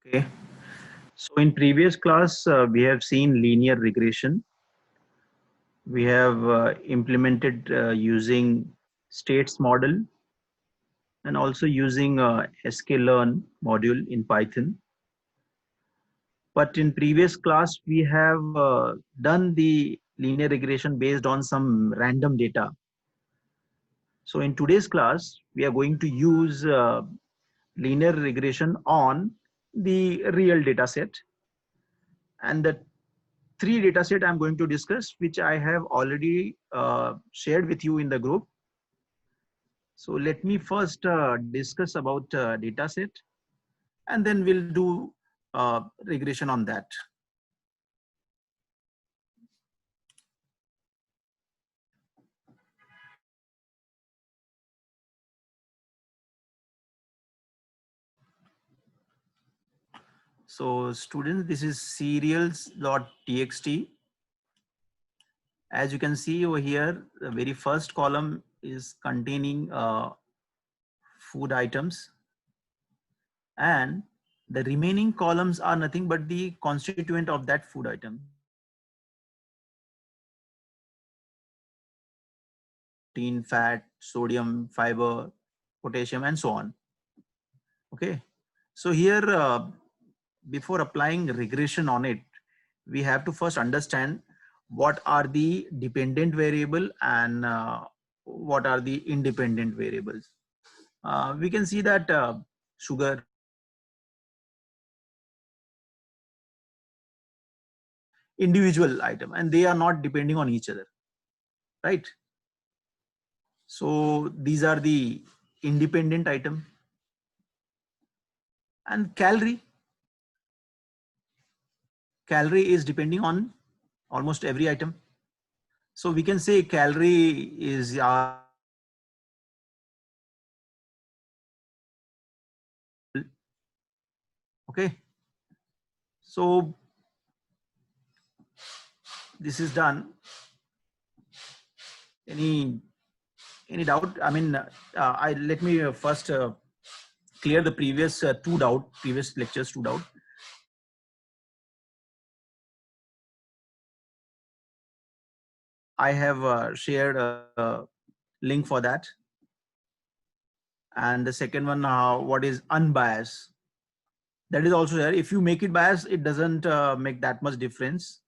Okay. So in previous class, we have seen linear regression. We have implemented using states model and also using sklearn module in Python. But in previous class, we have done the linear regression based on some random data. So in today's class, we are going to use linear regression on the real data set. And the three data set I'm going to discuss, which I have already shared with you in the group. So let me first discuss about data set, and then we'll do regression on that. So students, this is serials.txt. As you can see over here, the very first column is containing food items, and the remaining columns are nothing but the constituent of that food item. Protein, fat, sodium, fiber, potassium, and so on. Okay. So here, before applying regression on it, we have to first understand what are the dependent variable and what are the independent variables. We can see that sugar, individual item, and they are not depending on each other, right? So these are the independent item. And calorie is depending on almost every item. So we can say calorie is okay. So this is done. Any doubt? I mean, let me first clear the previous previous lectures two doubt. I have shared a link for that. And the second one, what is unbiased? That is also there. If you make it biased, it doesn't make that much difference.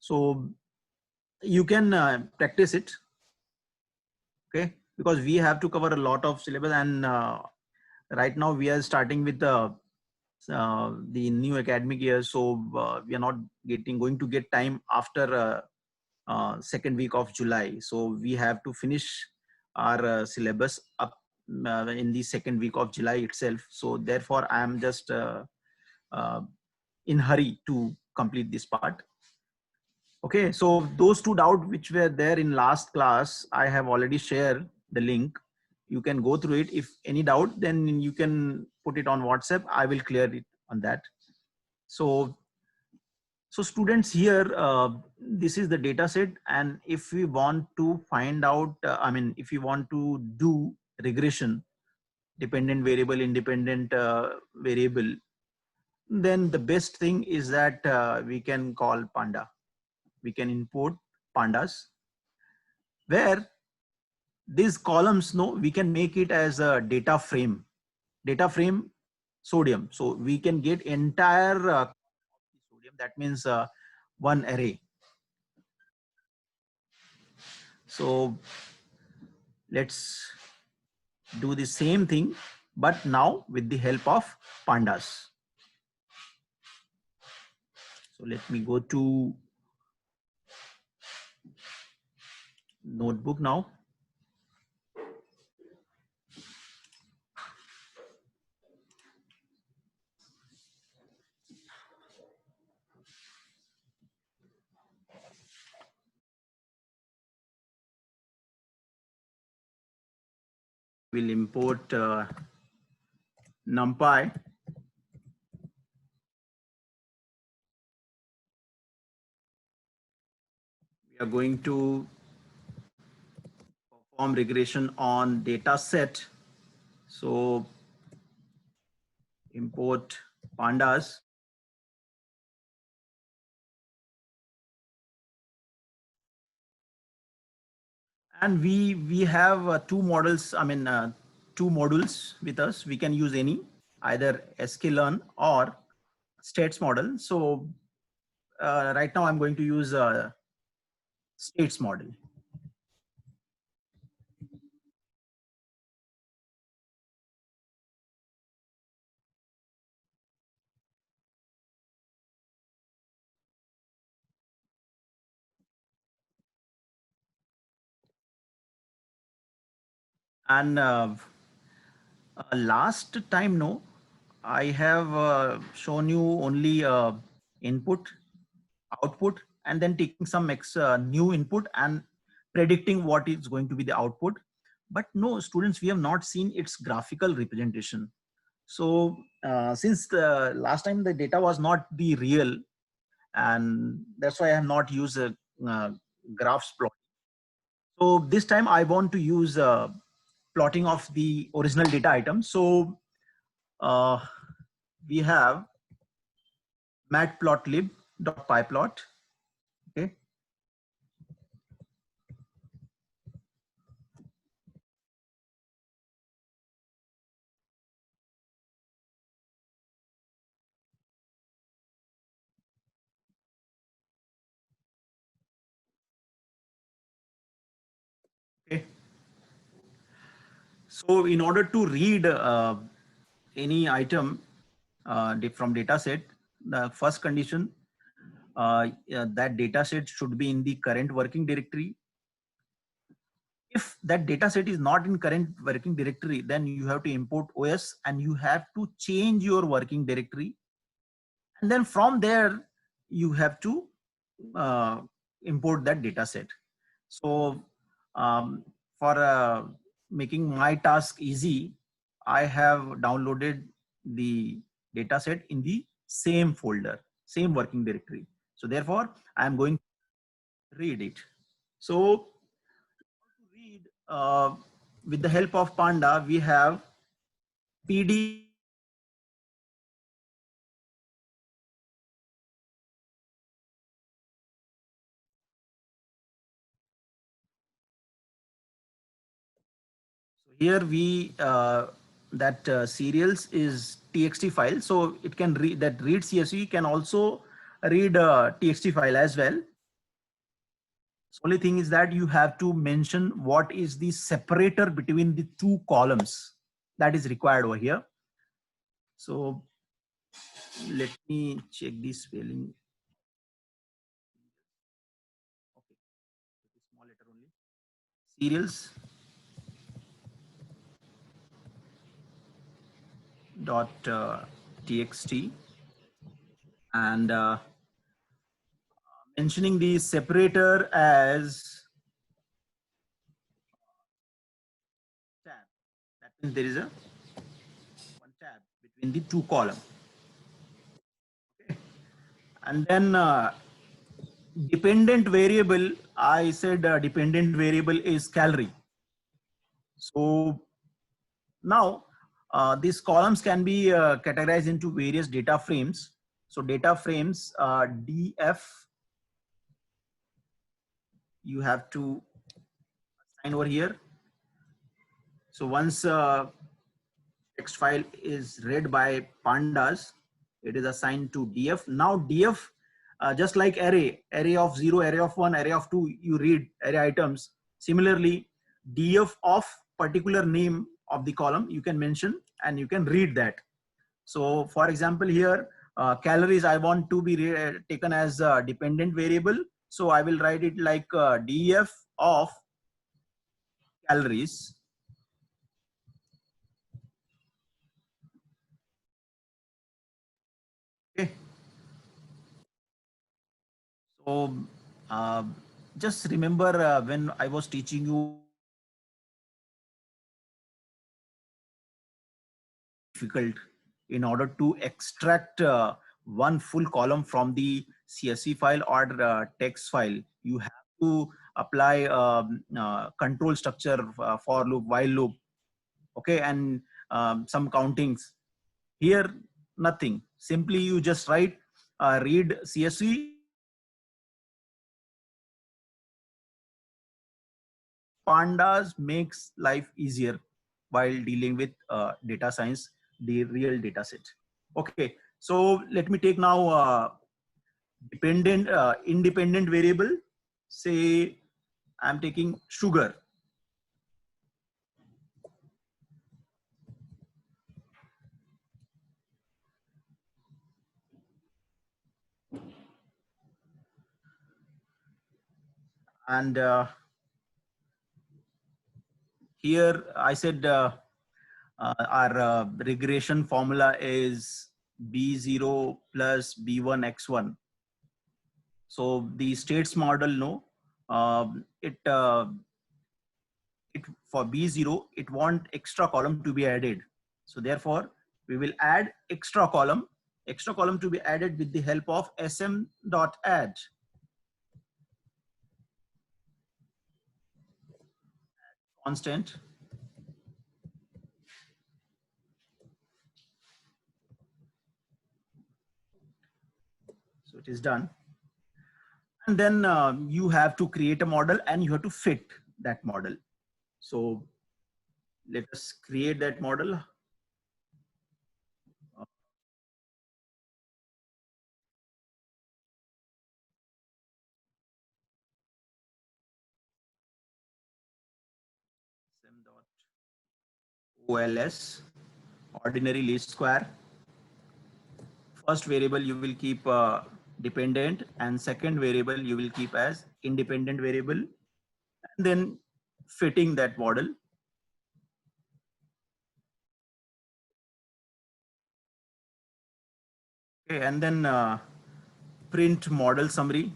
So you can practice it. Okay, because we have to cover a lot of syllabus, and right now we are starting with the new academic year, so we are not going to get time after second week of July. So we have to finish our syllabus up in the second week of July itself. So therefore, I am just in hurry to complete this part. Okay, so those two doubts which were there in last class, I have already shared the link. You can go through it. If any doubt, then you can put it on WhatsApp. I will clear it on that. So students here, this is the data set. And if we want to find out, if you want to do regression, dependent variable, independent variable, then the best thing is that we can call Panda. We can import pandas, where these columns, we can make it as a data frame sodium. So we can get entire sodium. That means one array. So let's do the same thing, but now with the help of pandas. So let me go to notebook now. We'll import NumPy. We are going to perform regression on data set. So import pandas. And we have two models, I mean, two modules with us. We can use any, either sklearn or states model. So right now I'm going to use states model. And last time, no, I have shown you only input, output, and then taking some new input and predicting what is going to be the output. But no, students, we have not seen its graphical representation. So since the last time the data was not the real, and that's why I have not used a graphs plot. So this time I want to use plotting of the original data item. So uh, we have matplotlib.pyplot. Okay. Okay. So in order to read any item from data set, the first condition, that data set should be in the current working directory. If that data set is not in current working directory, then you have to import OS and you have to change your working directory. And then from there, you have to uh, import that data set. So for making my task easy, I have downloaded the data set in the same folder, same working directory. So therefore, I am going to read it. So to read, with the help of Panda, we have PD. So here we that serials is txt file, so it can read that. Read CSV can also read txt file as well. So only thing is that you have to mention what is the separator between the two columns that is required over here. So let me check the spelling. Okay, small letter only. Serials dot txt, and mentioning the separator as tab. That means there is a one tab between the two column. Okay. And then dependent variable, I said dependent variable is calorie. So now these columns can be categorized into various data frames. So data frames, df, you have to assign over here. So once text file is read by pandas, it is assigned to df. Now df, just like array of 0, array of 1, array of 2, you read array items. Similarly, df of particular name of the column you can mention and you can read that. So for example, here calories I want to be taken as a dependent variable. So I will write it like def of calories. Okay. So uh, just remember when I was teaching you, difficult in order to extract one full column from the CSV file or text file. You have to apply control structure, for loop, while loop, okay, and some countings. Here, nothing. Simply you just write read CSV. Pandas makes life easier while dealing with data science, the real data set. Okay, so let me take now independent variable. Say I'm taking sugar. And here I said our regression formula is B0 plus B1 X1. So the states model, no, it for B0, it want extra column to be added. So therefore, we will add extra column to be added with the help of sm.add. Constant. So it is done. And then you have to create a model and you have to fit that model. So let us create that model. OLS, ordinary least square. First variable you will keep dependent, and second variable you will keep as independent variable, and then fitting that model. Okay, and then print model summary.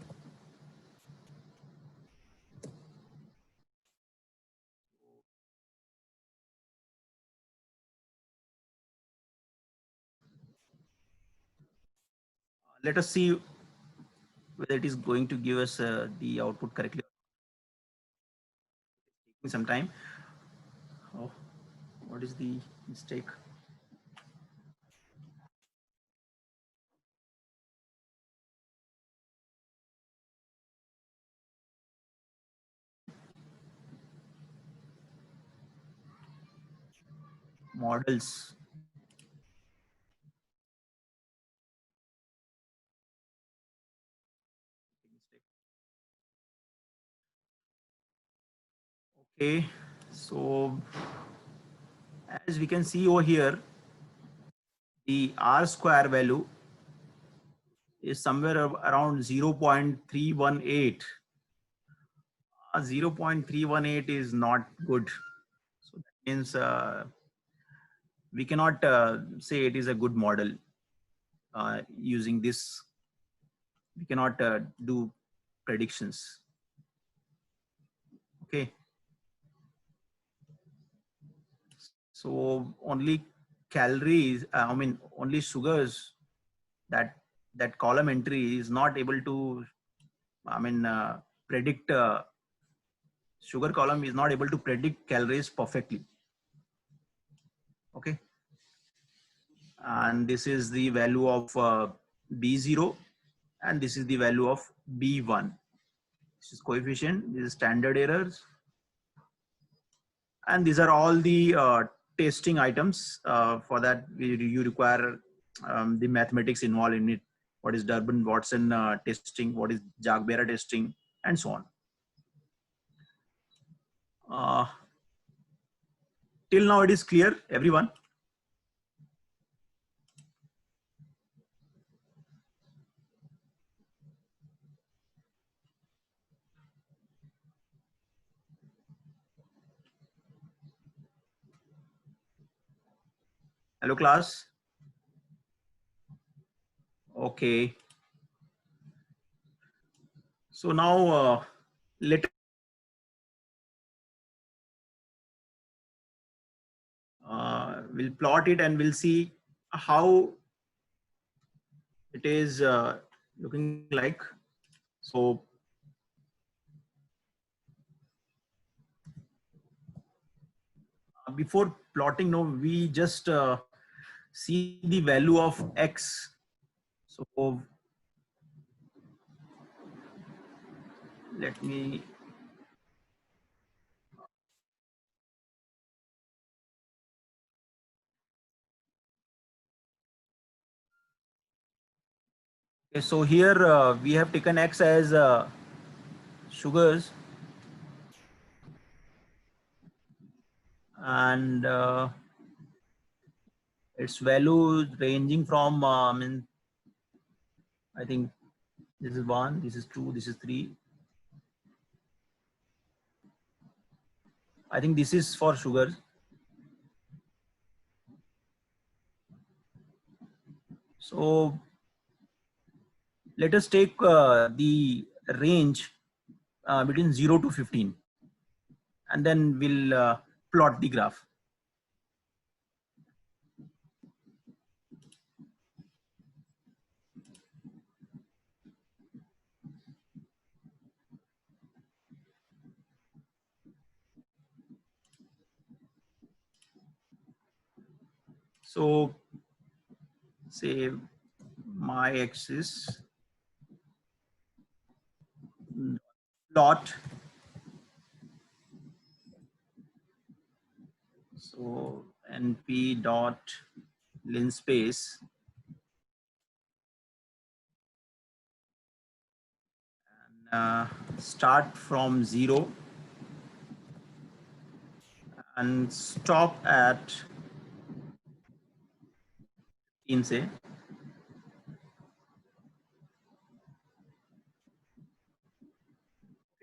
Let us see whether it is going to give us the output correctly. Taking some time. Oh, what is the mistake? Models. Okay, so as we can see over here, the R square value is somewhere around 0.318. 0.318 is not good. So that means we cannot say it is a good model using this. We cannot do predictions. Okay. So only calories, only sugars, that column entry is not able to, predict, sugar column is not able to predict calories perfectly. Okay. And this is the value of B0, and this is the value of B1. This is coefficient, this is standard errors, and these are all the testing items. For that, you require the mathematics involved in it. What is Durbin-Watson testing? What is Jagdera testing? And so on. Till now, it is clear, everyone. Hello, class. Okay. So now let we'll plot it and we'll see how it is looking like. So before plotting, no, we just see the value of X So let me, okay, so here we have taken X as sugars, and its value ranging from, I think this is 1, this is 2, this is 3. I think this is for sugars. So let us take the range between 0 to 15, and then we'll plot the graph. So say my axis plot. So np dot linspace, and start from 0 and stop at 15, say.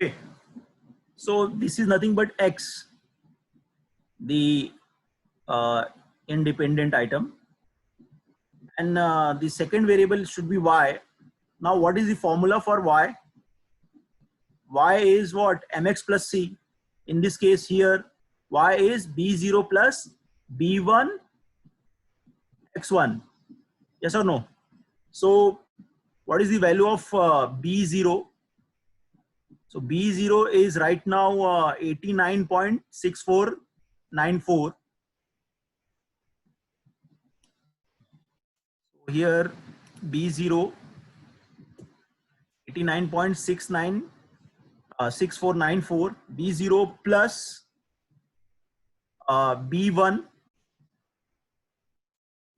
Okay. So this is nothing but X, the independent item, and the second variable should be Y. Now what is the formula for Y? Y is what? Mx plus C. In this case here, Y is B0 plus B1 X1. Yes or no? So what is the value of B0? So B0 is right now 89.6494. So here B0 89.69 6494, B0 plus B1.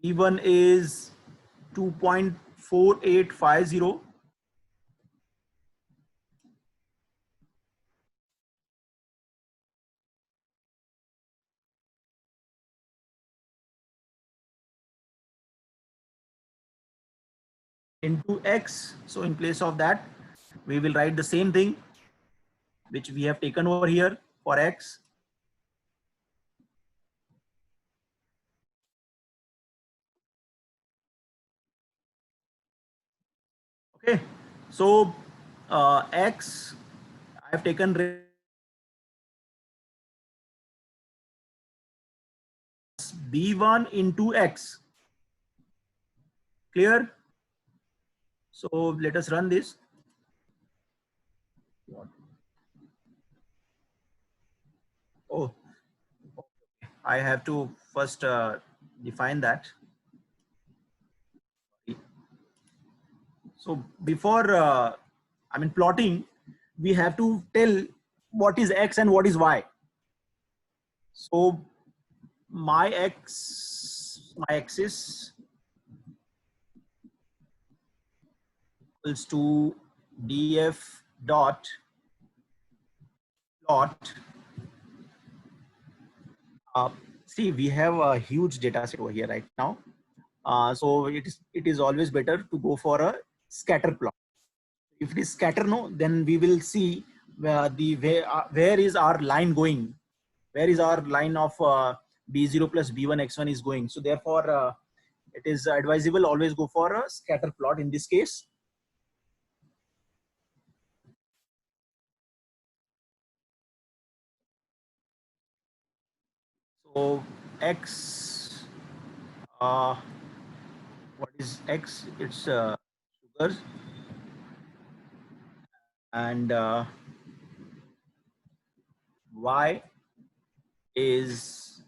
B1 is 2.4850. Into X. So in place of that, we will write the same thing which we have taken over here for X. Okay. So X, I have taken B1 into X. Clear? So let us run this. Oh, I have to first define that. So before, plotting, we have to tell what is X and what is Y. So my axis equals to df dot plot. See, we have a huge data set over here right now. So it is always better to go for a scatter plot. If it is scatter, no, then we will see where is our line going, where is our line of B0 plus B1 X1 is going. So therefore, it is advisable always go for a scatter plot in this case. So X, what is X? It's sugars, and Y is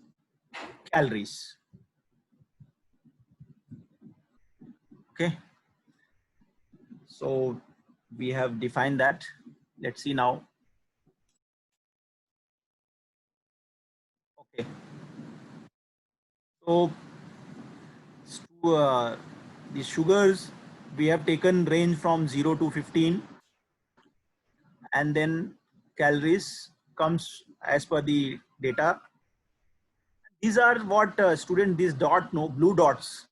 calories. Okay. So we have defined that. Let's see now. Okay. So the sugars we have taken range from 0 to 15, and then calories comes as per the data. These are what student, these dot, no, blue dots.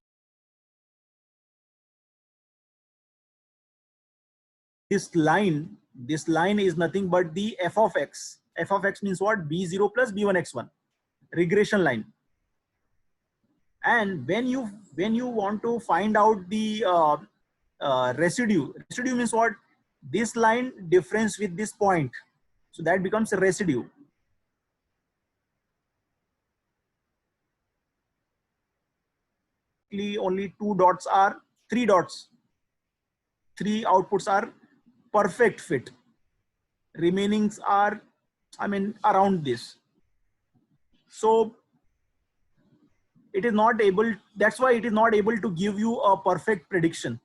This line is nothing but the f of x. F of x means what? B0 plus B1 x1 regression line. And when you want to find out the residue means what? This line difference with this point, so that becomes a residue. Only two dots are, three dots, three outputs are perfect fit. Remainings are, I mean, around this. So it is not able, that's why it is not able to give you a perfect prediction.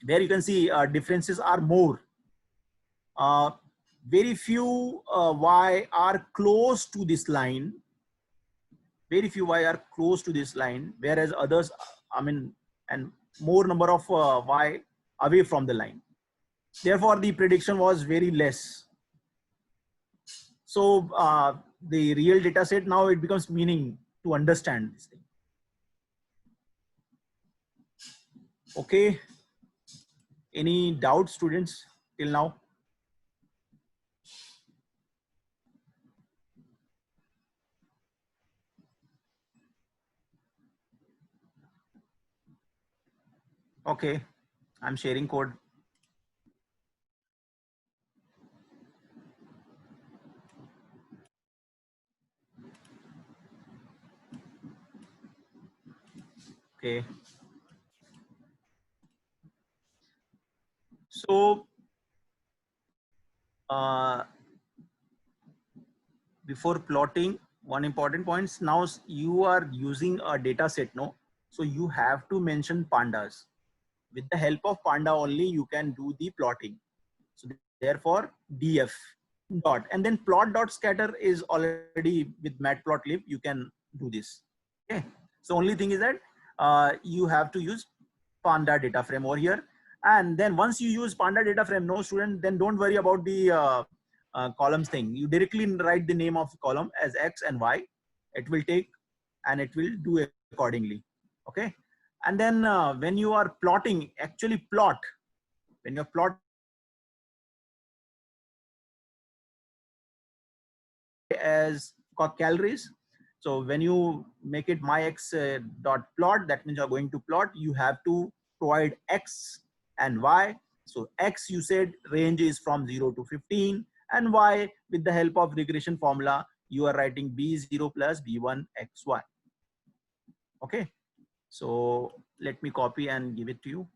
There you can see differences are more. Very few y are close to this line. Very few y are close to this line, whereas others, I mean, and more number of y away from the line. Therefore, the prediction was very less. So the real data set, now it becomes meaning to understand this thing. Okay. Any doubts, students, till now? Okay. I'm sharing code. Okay. So before plotting, one important point, now you are using a data set, no? So you have to mention pandas. With the help of panda only, you can do the plotting. So therefore df dot, and then plot dot scatter is already with matplotlib, you can do this. Okay. So only thing is that you have to use panda data frame over here. And then once you use panda data frame, no student, then don't worry about the columns thing. You directly write the name of the column as x and y. It will take and it will do accordingly. Okay. And then when you are plotting, actually plot, when you're plotting as calories. So when you make it my x dot plot, that means you're going to plot, you have to provide x and y. So x, you said range is from 0 to 15, and y, with the help of regression formula, you are writing b0 plus b1 xy. Okay. So let me copy and give it to you.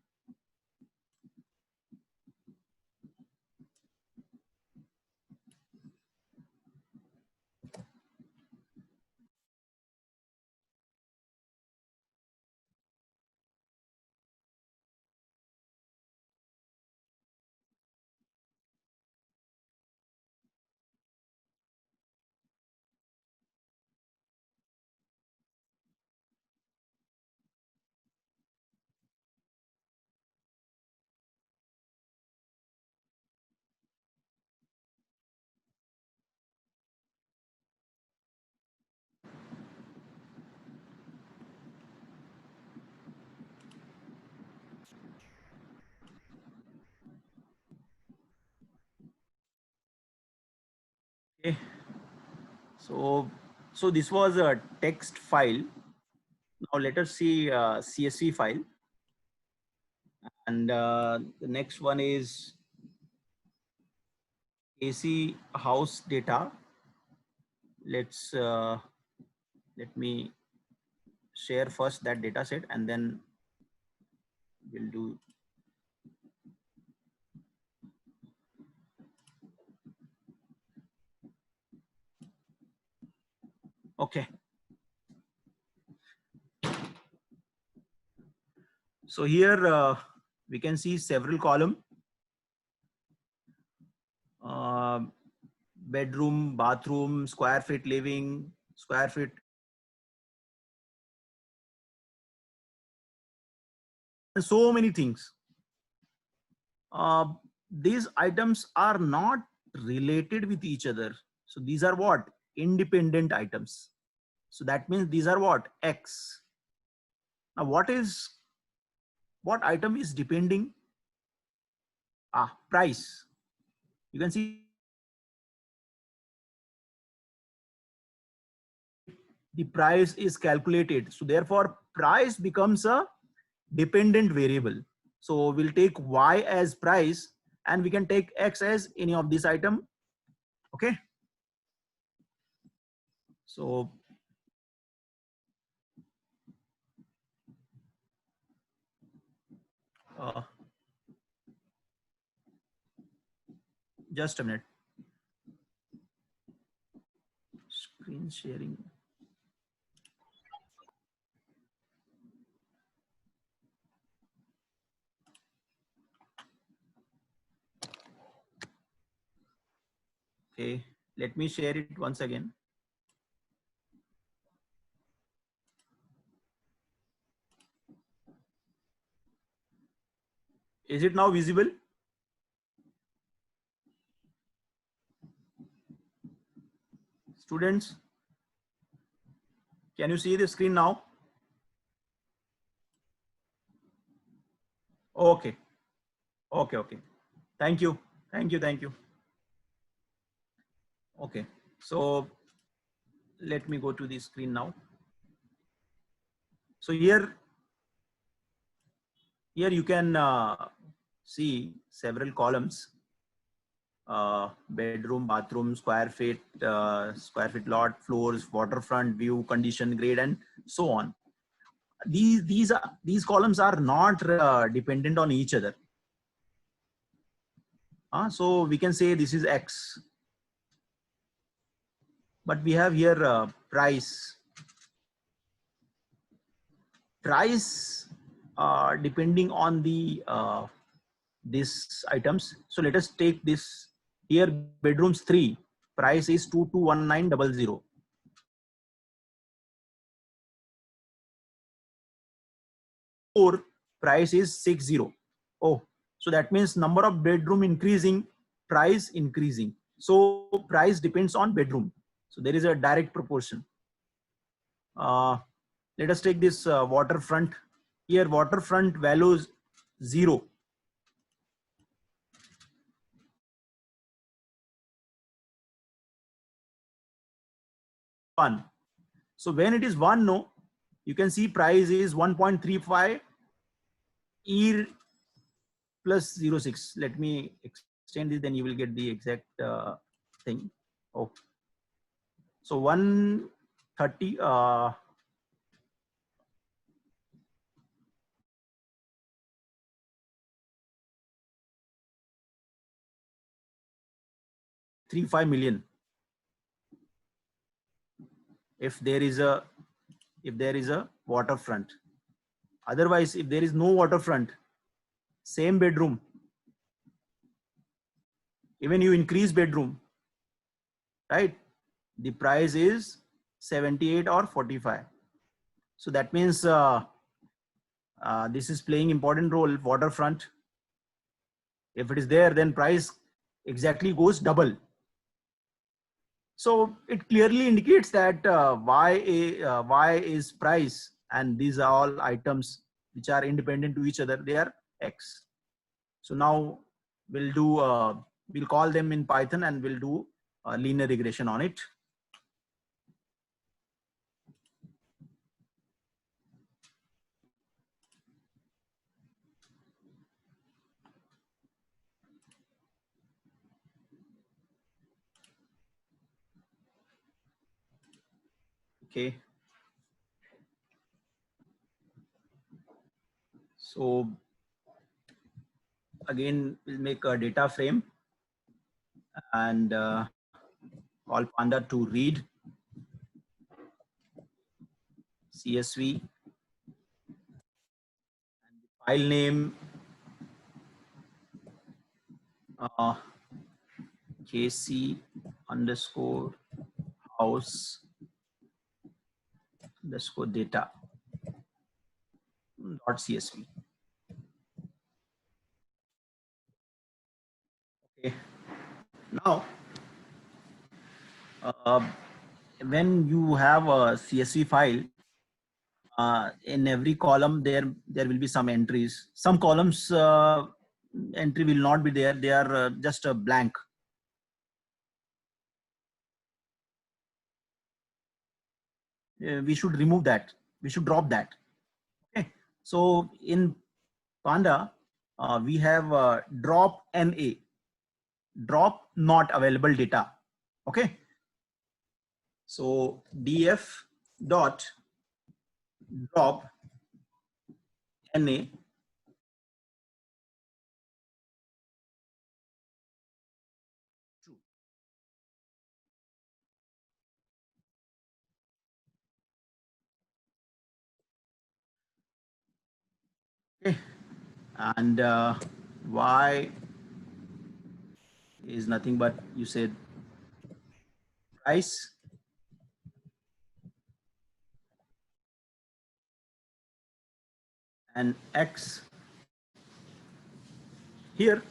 Okay. So this was a text file. Now let us see CSV file. And the next one is AC house data. Let me share first that data set, and then we'll do. Okay. So here we can see several column, uh, bedroom, bathroom, square feet living, square feet, and so many things. uh, these items are not related with each other. So these are what? Independent items. So that means these are what? X. Now what item is depending? Price. You can see the price is calculated. So therefore price becomes a dependent variable. So we'll take Y as price and we can take X as any of this item. Okay. So uh, just a minute. Screen sharing. Okay, let me share it once again. Is it now visible? Students, can you see the screen now? Okay, okay. Thank you. Thank you. Okay, so let me go to the screen now. So here you can see several columns, bedroom, bathroom, square feet lot, floors, waterfront, view, condition, grade, and so on. These columns are not dependent on each other. So we can say this is X, but we have here price depending on the these items. So let us take this here, bedrooms 3, price is 221900. 4, price is 60. Oh, so that means number of bedroom increasing, price increasing. So price depends on bedroom. So there is a direct proportion. Let us take this waterfront. Here waterfront values 0. 1. So when it is 1, no, you can see price is 1.35 E plus 0.6. Let me extend this, then you will get the exact thing. Oh, so 130 35 million. If there is a waterfront. Otherwise, if there is no waterfront, same bedroom, even you increase bedroom, right? The price is 78 or 45. So that means this is playing important role. Waterfront, if it is there, then price exactly goes double. So it clearly indicates that Y is price, and these are all items which are independent to each other. They are X. So now we'll call them in Python and we'll do linear regression on it. Okay. So again, we'll make a data frame and call Panda to read CSV, and the file name uh, kc underscore house underscore data dot csv. Okay. Now, uh, when you have a csv file, in every column there will be some entries. Some columns entry will not be there. They are just a blank. We should remove that. We should drop that. Okay. So in Panda, we have drop NA, drop not available data. Okay. So df dot drop NA. Okay. And y is nothing but, you said, price. And x here,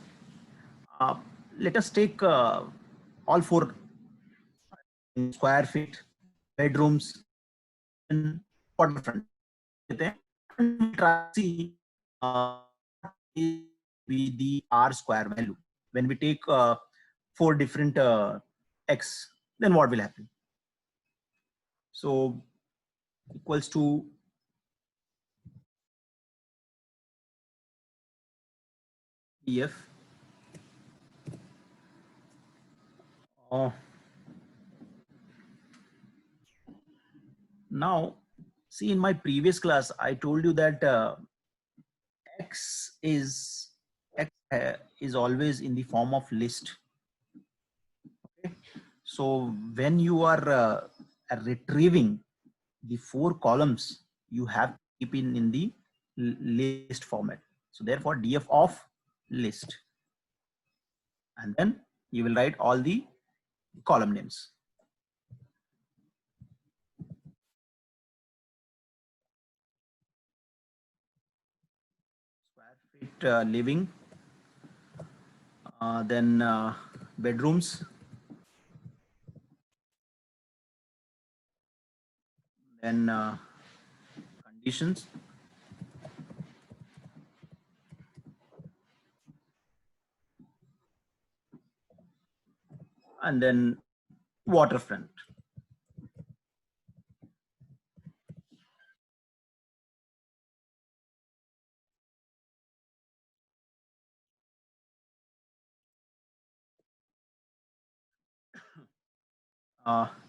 uh, let us take all four: square feet, bedrooms, and waterfront. And try to see be the r square value. When we take four different x, then what will happen? So equals to df. Now, see, in my previous class, I told you that x is x is always in the form of list. Okay? So when you are retrieving the four columns, you have to keep in the list format. So therefore df of list, and then you will write all the column names. Square feet living, then bedrooms, then conditions, and then waterfront.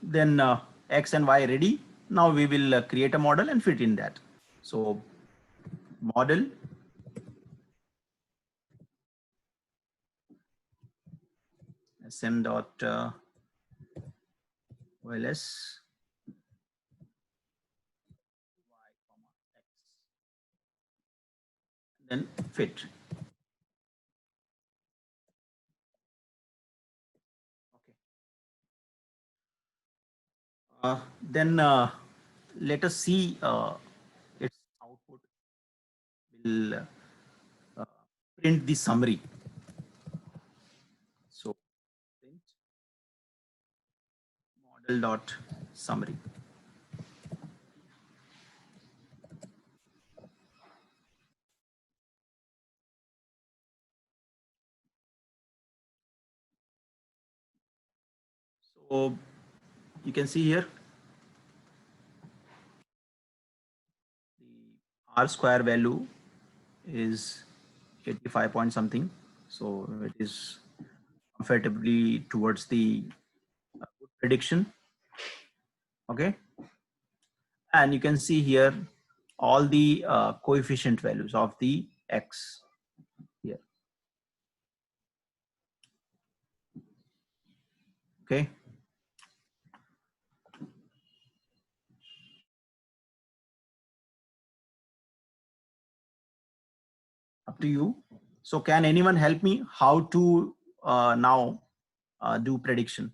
Then x and y ready. Now we will create a model and fit in that. So model sm dot OLS y comma x, then fit. Okay. Then let us see its output will uh, print the summary. So print model dot summary. So you can see here the r square value is 85 point something. So it is comfortably towards the prediction. Okay. And you can see here all the coefficient values of the x here. Okay. Up to you. So can anyone help me how to now do prediction.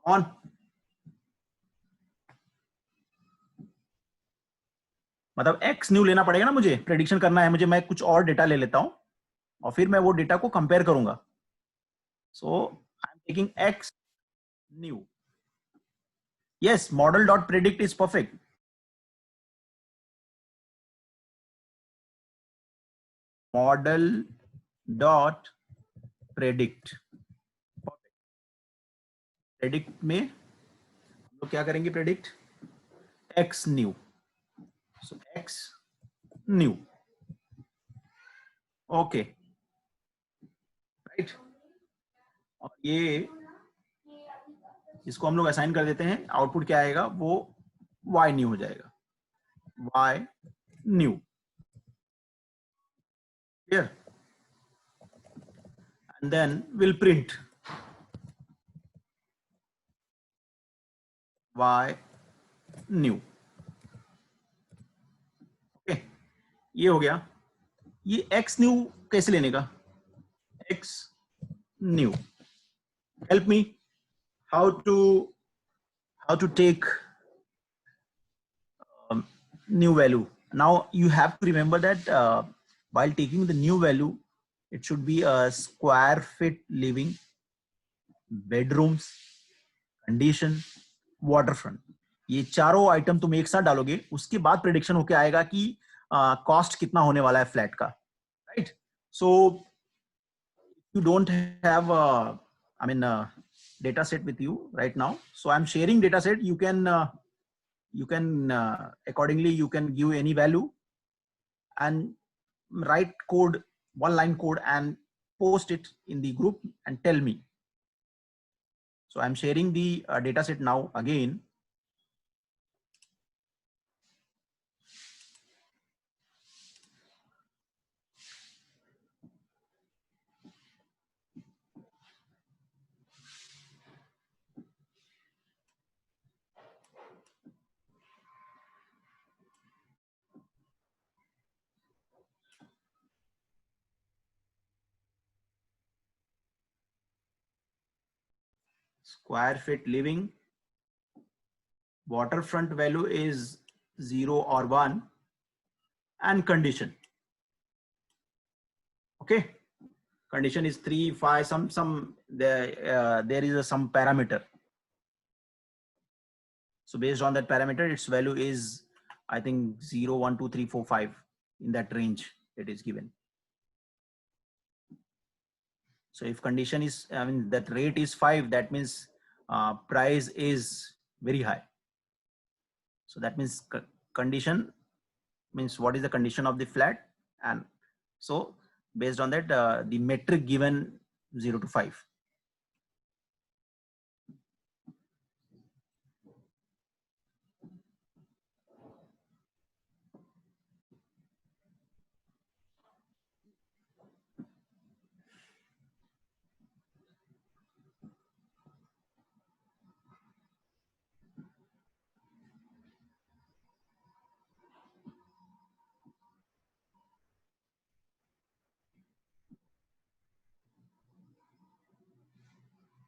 Come on. मतलब x new लेना पड़ेगा ना मुझे, prediction करना है मुझे, मैं कुछ और डेटा ले लेता हूं और फिर मैं वो डेटा को कंपेयर करूंगा. So I am taking x new. Yes, model dot predict is perfect. Model dot predict. Predict में हम लोग क्या करेंगे? predict x new. So x new. Okay. Right. और ये इसको हम लोग असाइन कर देते हैं. आउटपुट क्या आएगा? वो y new हो जाएगा. y new. Clear? And then we'll print y new. Okay. ये हो गया. ये x new कैसे लेने का? x new. Help me how to take new value. Now you have to remember that while taking the new value, it should be a square feet living, bedrooms, condition, waterfront. ये चारों item तुम एक साथ डालोगे, उसके बाद prediction होके आएगा कि कॉस्ट कितना होने वाला है फ्लैट का. Right. So you don't have I mean data set with you right now, so I'm sharing data set. You can accordingly you can give any value and write code, one line code, and post it in the group and tell me. So I'm sharing the data set now again. Square feet living, waterfront value is 0 or 1, and condition. Okay, condition is 3, 5, some there is some parameter. So based on that parameter, its value is, I think, 0, 1, 2, 3, 4, 5, in that range it is given. So if condition is, I mean, that rate is 5, that means price is very high. So that means condition means what is the condition of the flat, and so based on that the metric given 0 to 5.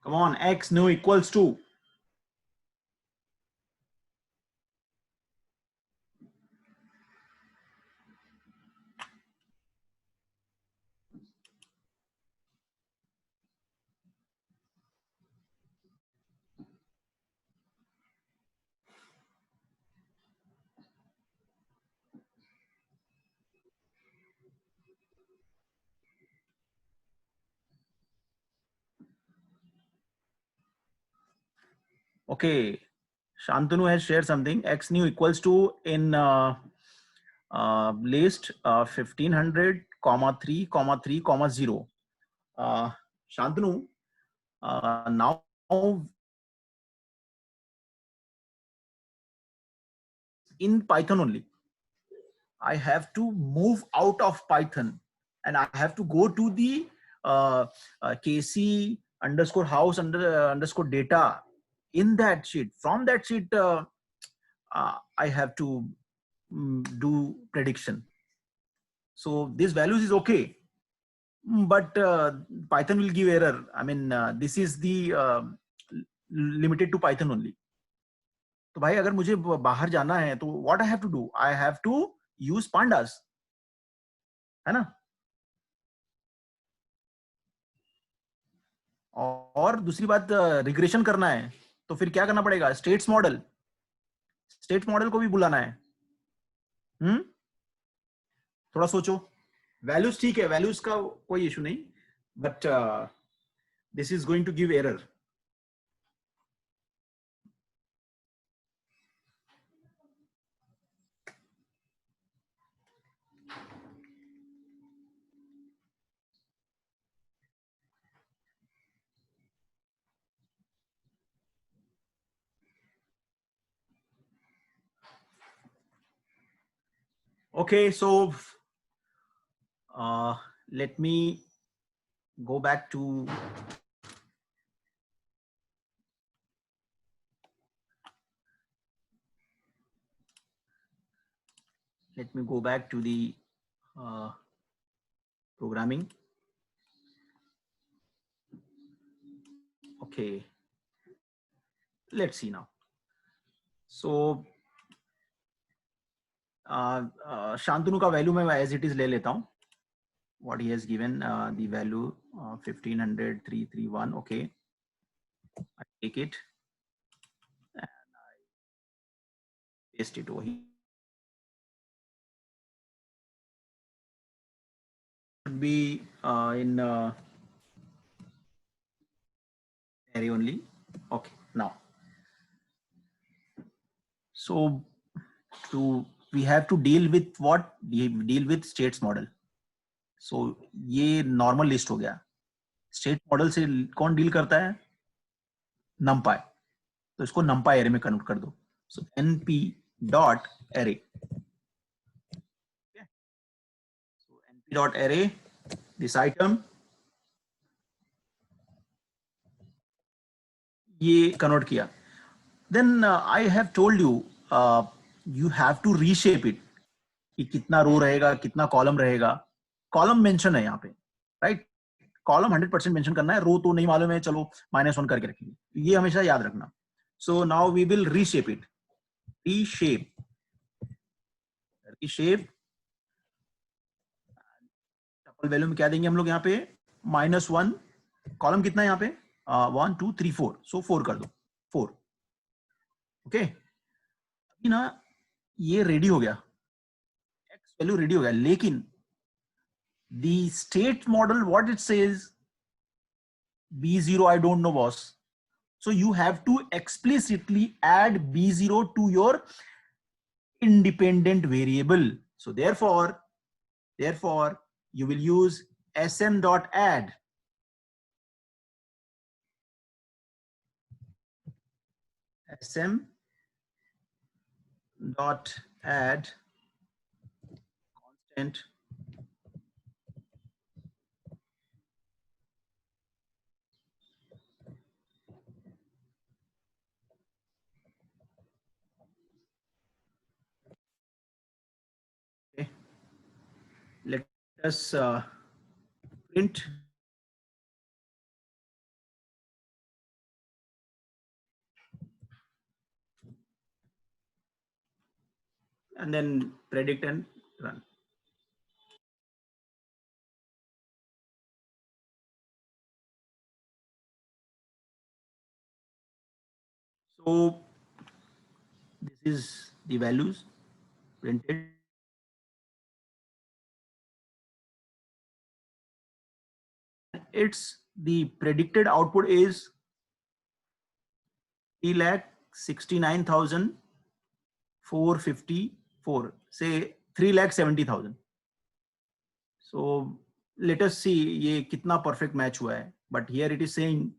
Come on, x new equals to, okay, Shantanu has shared something. X new equals to, in list 1500, 3, 3, 0. Shantanu, now in Python only. I have to move out of Python and I have to go to the KC underscore house underscore data in that sheet. From that sheet, I have to do prediction. So these values is okay, but Python will give error. I mean, this is the limited to Python only. तो भाई अगर मुझे बाहर जाना है तो what I have to do? I have to use pandas, है ना? और दूसरी बात, रिग्रेशन करना है तो फिर क्या करना पड़ेगा? स्टेट्स मॉडल को भी बुलाना है. थोड़ा सोचो. वैल्यूज ठीक है, वैल्यूज का कोई इशू नहीं, but this is going to give error. Okay, so let me go back to the programming. Okay, let's see now. So Shantanu का वैल्यू मैं एज इट इज ले लेता हूं. What he has given, the value 1500 331. Okay, I take it and I paste it over here. Should be in array only. Okay, now so we have to deal with what? Deal with states model. So ये normal list हो गया. State model से कौन deal करता है? numpy. तो इसको numpy array में कन्वर्ट कर दो. So np dot array. Okay. So np dot array, this item, ये कन्वर्ट किया. Then I have told you, you have to reshape it. कि कितना रो रहेगा, कितना कॉलम रहेगा. कॉलम मेंशन है यहाँ पे, राइट? कॉलम 100% मेंशन करना है, रो तो नहीं मालूम है, चलो -1 करके रखेंगे. ये हमेशा याद रखना. So now we will reshape it. Reshape tuple value में क्या देंगे हम लोग यहाँ पे? -1. कॉलम कितना है यहाँ पे? 1 2 3 4. सो 4 कर दो. 4. ओके, अभी ना ये रेडी हो गया, एक्स वैल्यू रेडी हो गया, लेकिन the state model, what it says, B0, I don't know, boss. So you have to explicitly add B0 to your independent variable. So therefore you will use sm.add. sm.add constant let us print and then predict and run. So this is the values printed. It's the predicted output is 3,69,454, say 3,70,000. So let us see ये कितना perfect match हुआ है. But here it is saying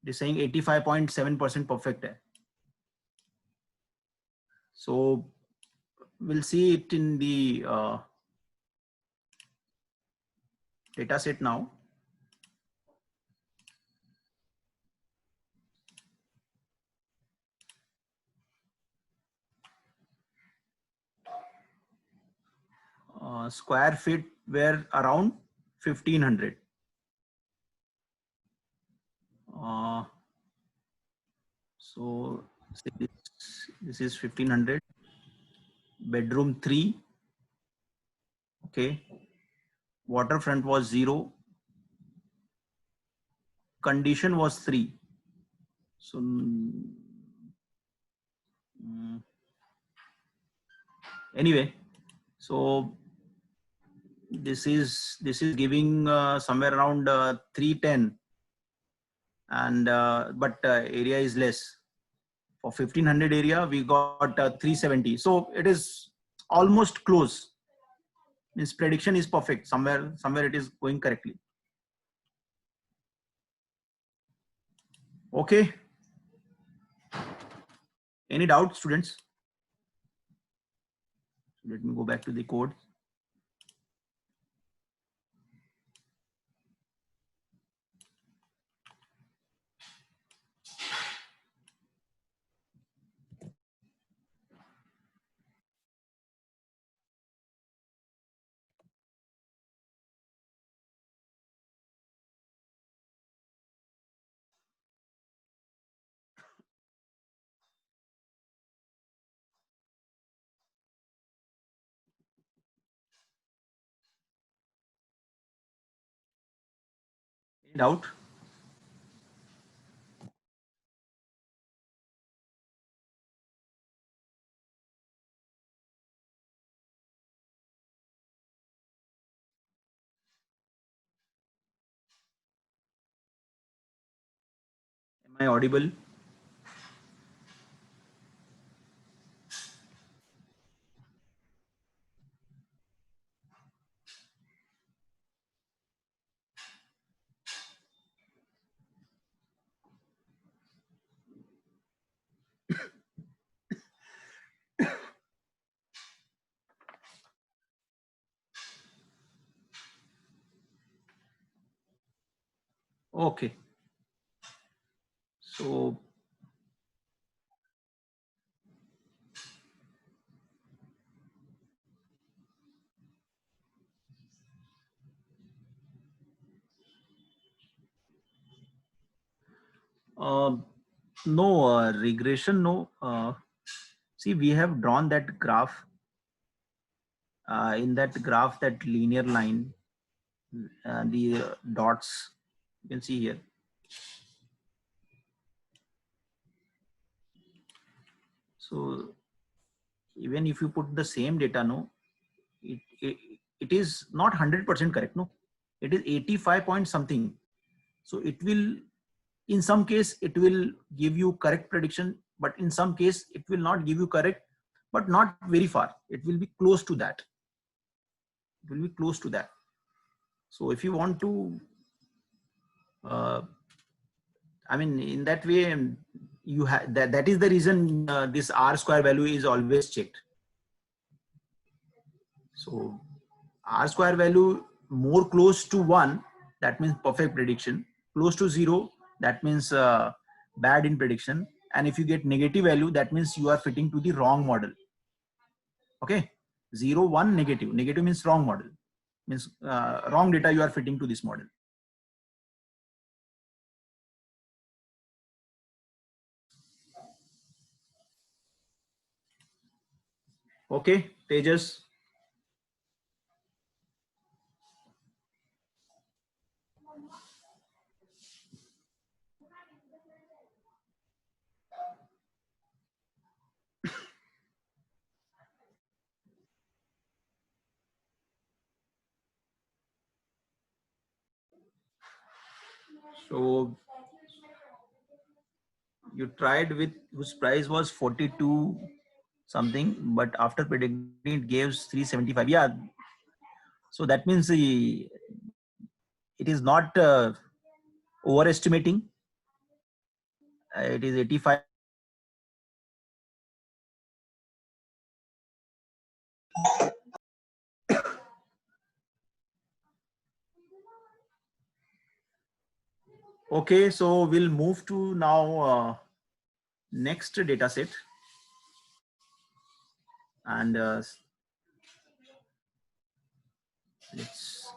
85.7% perfect है. So we'll see it in the data set now. Square feet were around 1500. So say this is 1500. Bedroom 3. Okay. Waterfront was 0. Condition was 3. So anyway, so this is giving somewhere around 310, and but area is less. For 1500 area, we got 370. So it is almost close. Means prediction is perfect. Somewhere it is going correctly. Okay. Any doubt, students? Let me go back to the code. Any doubt? Am I audible? Okay. So no regression, no. See, we have drawn that graph. In that graph, that linear line, the dots, you can see here. So even if you put the same data, no, it is not 100% correct. No, it is 85 point something. So it will, in some case, it will give you correct prediction, but in some case, it will not give you correct, but not very far. It will be close to that. It will be close to that. So if you want to, I mean, in that way, you have that is the reason this R square value is always checked. So R square value more close to 1, that means perfect prediction. Close to 0, that means bad in prediction. And if you get negative value, that means you are fitting to the wrong model. Okay, 0, 1, negative. Negative means wrong model. Means wrong data you are fitting to this model. Okay, Tejas. So you tried with whose price was 42 something, but after predicting it gives 375. Yeah, so that means it is not overestimating. It is 85 Okay, so we'll move to now next data set, and let's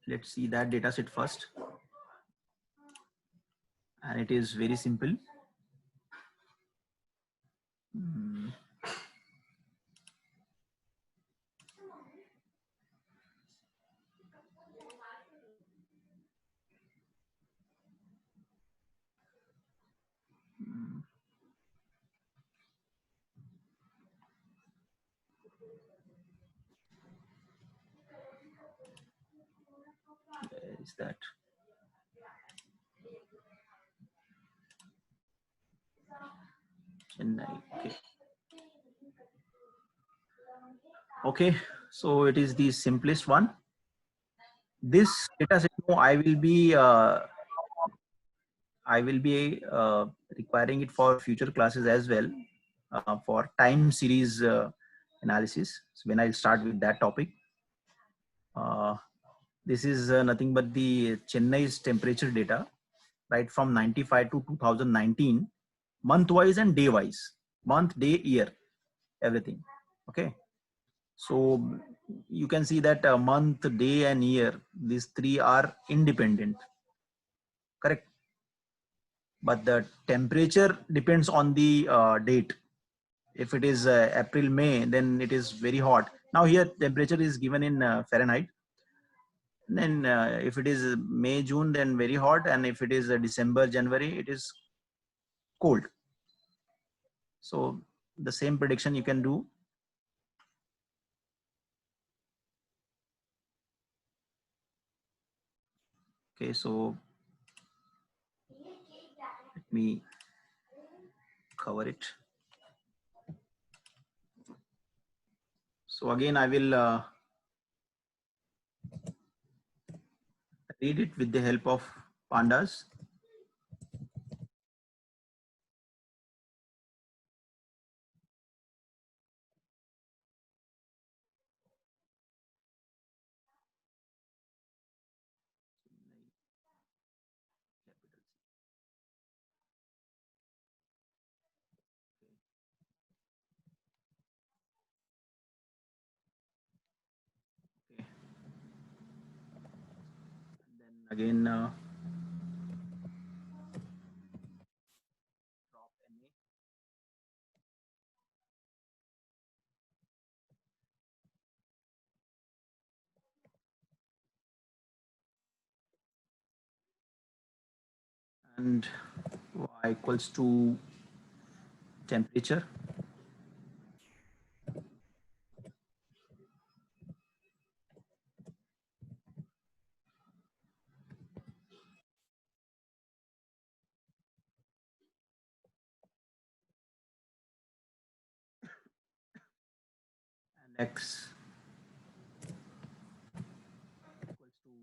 let's see that data set first, and it is very simple. Hmm. Where is that? Chennai. Okay. Okay, so it is the simplest one. This data set, no, I will be requiring it for future classes as well, for time series analysis. So when I'll start with that topic, uh, this is nothing but the Chennai's temperature data, right from 95 to 2019, month wise and day wise, month, day, year, everything. Okay, so you can see that month, day, and year, these three are independent, correct? But the temperature depends on the date. If it is April, May, then it is very hot. Now here temperature is given in Fahrenheit. Then if it is May, June, then very hot, and if it is December, January, it is cold. So the same prediction you can do. Okay, so let me cover it. So again, I will read it with the help of pandas. Okay. And then again, drop NA. And y equals to temperature. And x equals to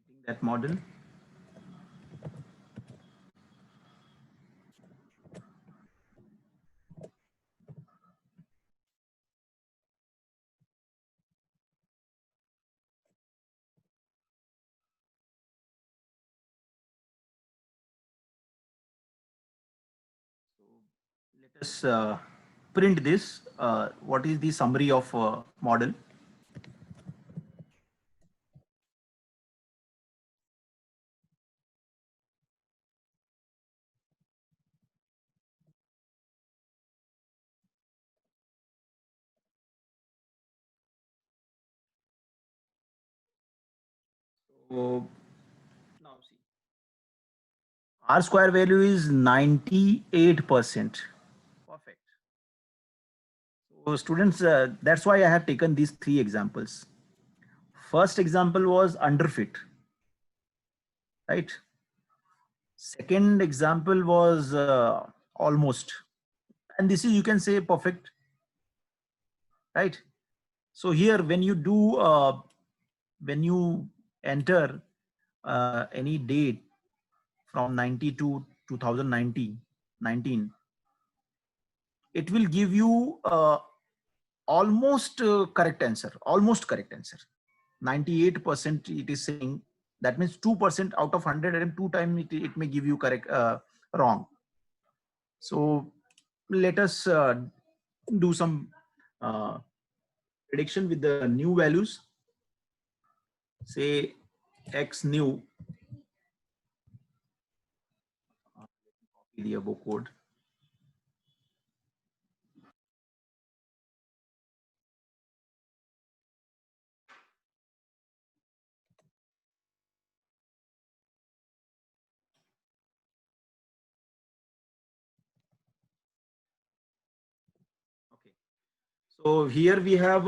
fitting that model. So let us print this. What is the summary of model? So now see. R square value is 98%. Perfect. So students, that's why I have taken these three examples. First example was underfit, right? Second example was almost, and this is, you can say, perfect, right? So here, when you enter any date from 90 to 2019, it will give you almost correct answer, 98% it is saying. That means 2% out of 100, and 2 times it may give you correct, wrong. So let us do some uh, prediction with the new values. Say x new, copy the above code. Okay. So here we have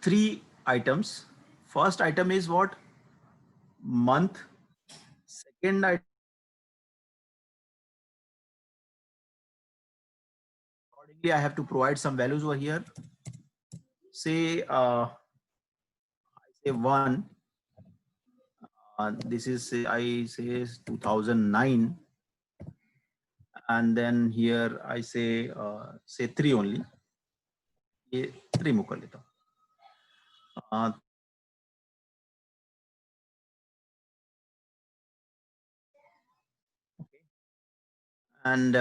three items. First item is what? Month. Second item, accordingly, I have to provide some values over here. Say, I say one. This is, I say 2009, and then here I say three only. ये remove कर लेता हूँ. And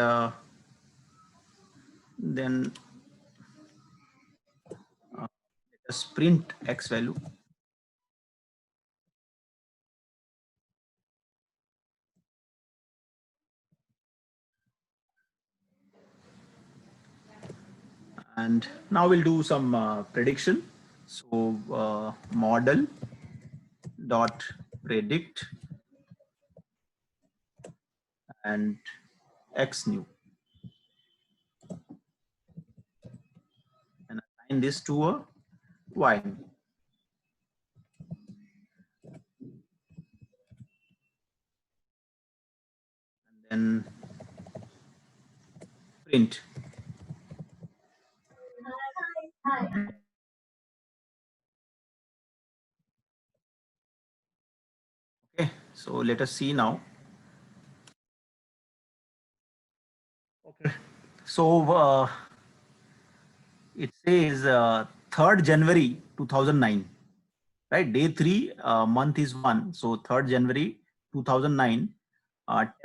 then let us print x value. And now we'll do some prediction. So model dot predict and x new, and assign this to a y new. And then print. Okay, so let us see now. Okay, so it says 3rd January 2009, right? Day 3, month is 1. So 3rd January 2009,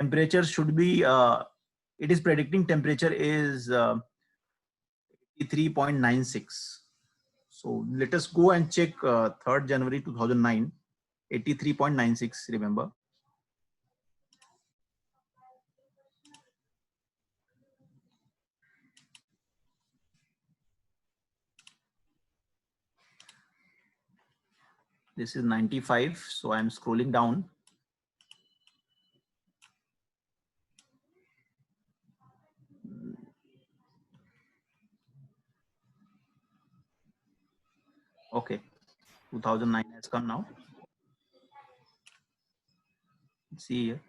temperature should be, it is predicting temperature is 83.96. So let us go and check 3rd January 2009, 83.96, remember. This is 95, so I'm scrolling down. Okay, 2009 has come now. See here.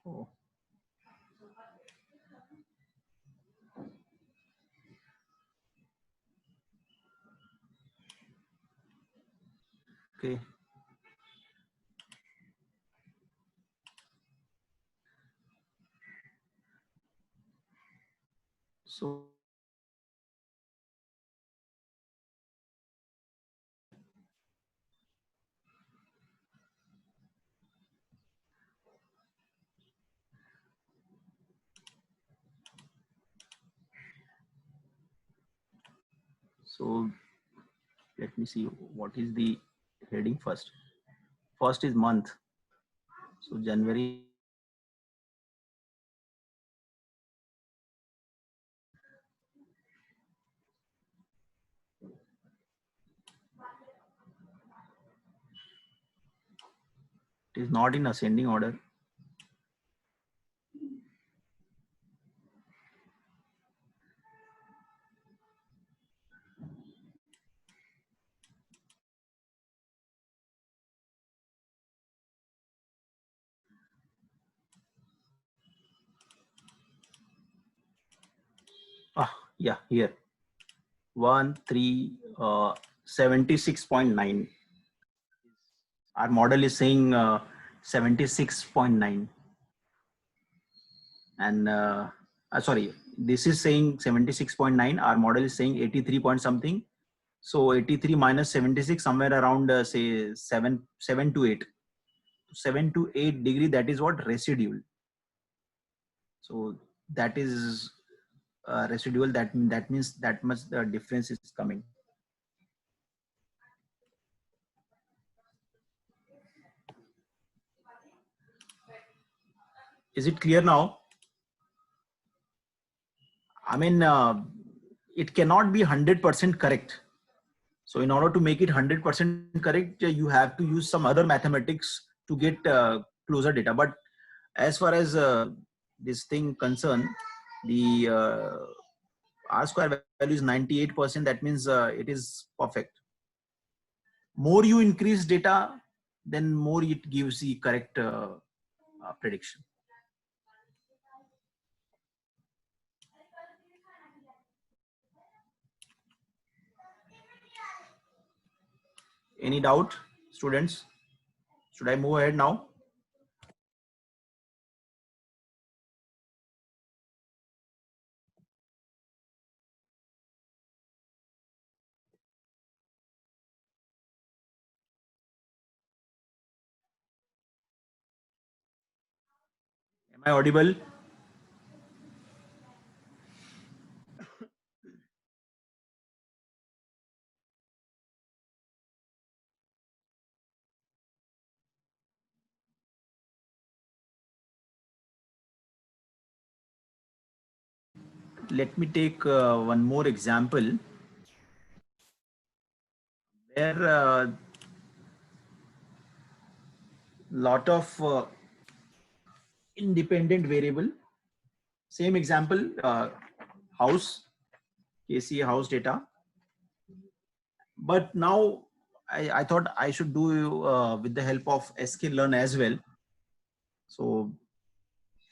Oh. Okay. So let me see what is the heading first. First is month. So January. It is not in ascending order. Yeah, here 76.9. Our model is saying 76.9, and sorry, this is saying 76.9. Our model is saying 83 point something. So 83 minus 76, somewhere around say 7 to 8. 7 to 8 degree, that is what residual. So that is residual. That means that much the difference is coming. Is it clear now? I mean, it cannot be 100% correct. So in order to make it 100% correct, you have to use some other mathematics to get closer data. But as far as this thing concerned, the R square value is 98%. That means it is perfect. More you increase data, then more it gives the correct prediction. Any doubt, students? Should I move ahead now? Am I audible? Let me take one more example where lot of independent variable. Same example, house, KCA house data. But now I thought I should do with the help of sklearn as well. So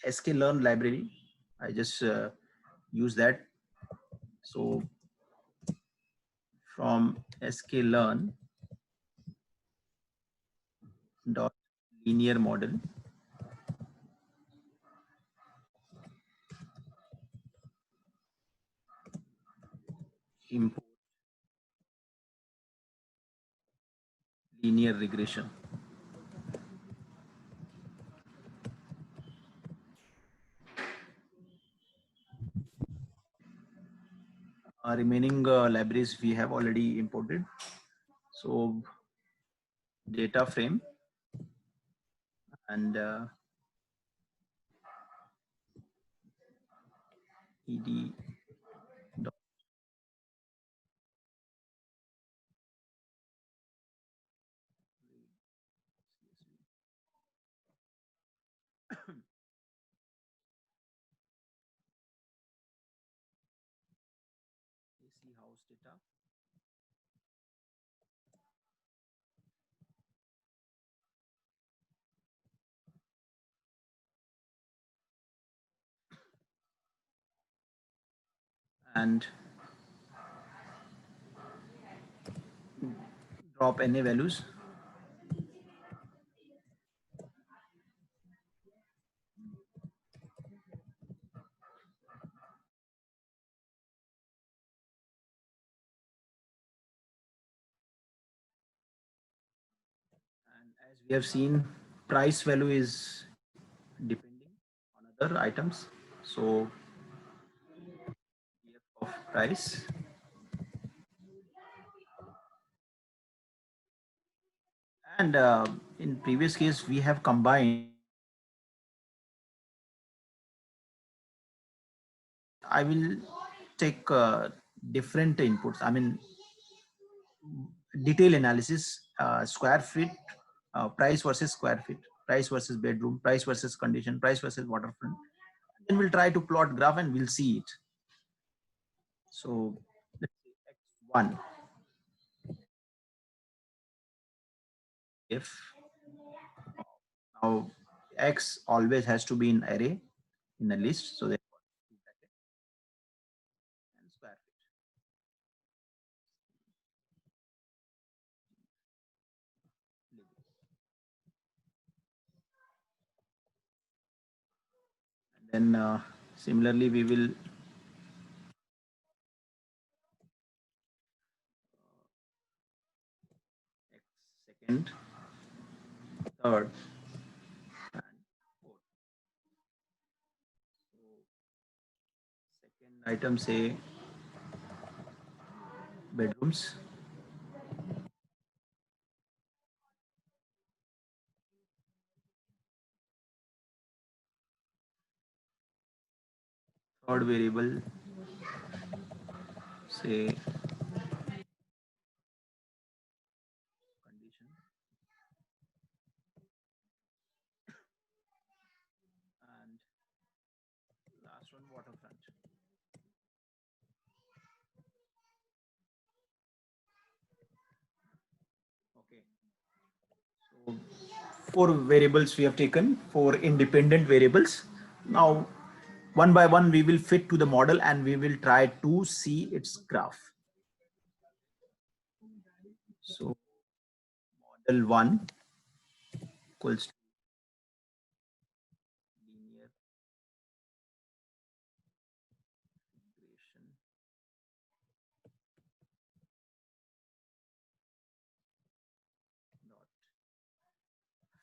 sklearn library, I just use that. So from sklearn dot linear model, import linear regression. Remaining libraries we have already imported. So data frame and ed dot AC house data. And drop NA values. And as we have seen, price value is depending on other items. So of price. And in previous case, we have combined. I will take different inputs. I mean, detail analysis, square feet price versus square feet, price versus bedroom, price versus condition, price versus waterfront. Then we'll try to plot graph and we'll see it. So let's say X1, if now X always has to be in array in a list, so therefore and square feet. And then similarly we will second, third, and fourth. So second item say bedrooms, third variable say condition, and last one waterfront. Okay, so four variables we have taken, four independent variables. Now one by one we will fit to the model and we will try to see its graph. So model 1 equals to linear regression dot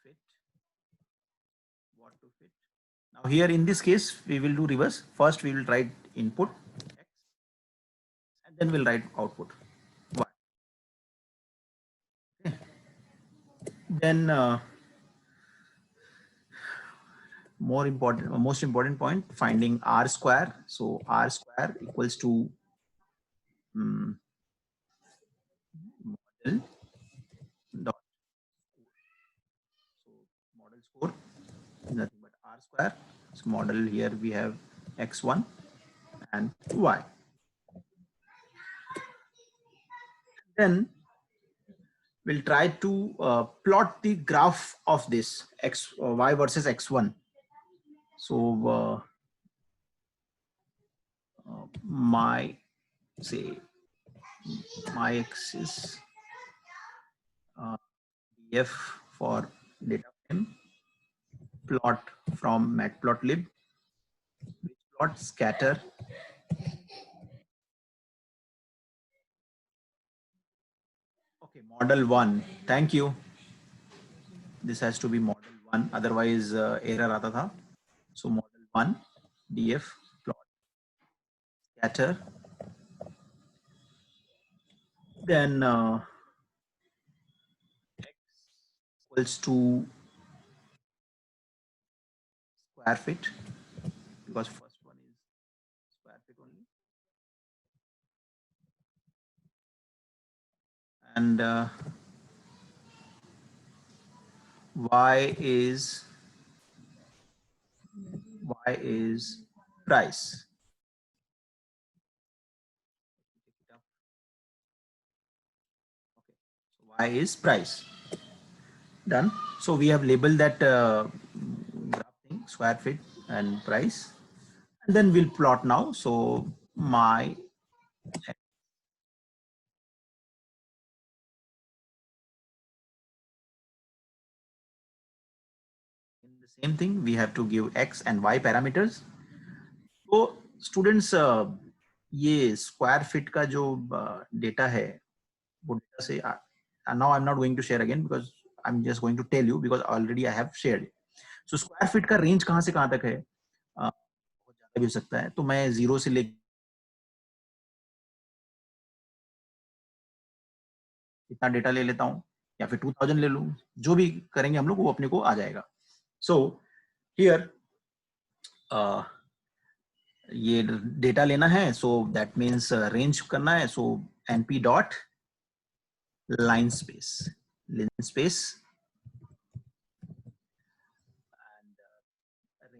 fit, what to fit. Now here in this case we will do reverse. First we will write input X and then we'll write output Y. Okay. Then most important point, finding R square. So R square equals to model dot, so model score is nothing but R square. So model here we have X1 and Y. Then we'll try to plot the graph of this Y versus X1. So my X is df for data frame, plot from matplotlib, which plot scatter. Okay, model 1. Thank you. This has to be model 1, otherwise error aata tha. So model 1 df plot scatter. Then x equals to square feet, because first one is square feet only. And y is price. Okay, so y is price. Done. So we have labeled that graph thing, square feet and price, and then we'll plot now. So my in the same thing we have to give x and y parameters. तो students ये square feet का जो data है वो data से now I'm not going to share again because I'm just going to tell you because already I have shared it. So square feet का range कहाँ से कहाँ तक है, बहुत ज्यादा भी हो सकता है, तो मैं 0 से लेकर इतना डेटा ले लेता हूँ या फिर 2000 ले लूँ, जो भी करेंगे हम लोग वो अपने को आ जाएगा. So here ये डेटा लेना है, सो दैट मीन्स रेंज करना है. सो np dot line space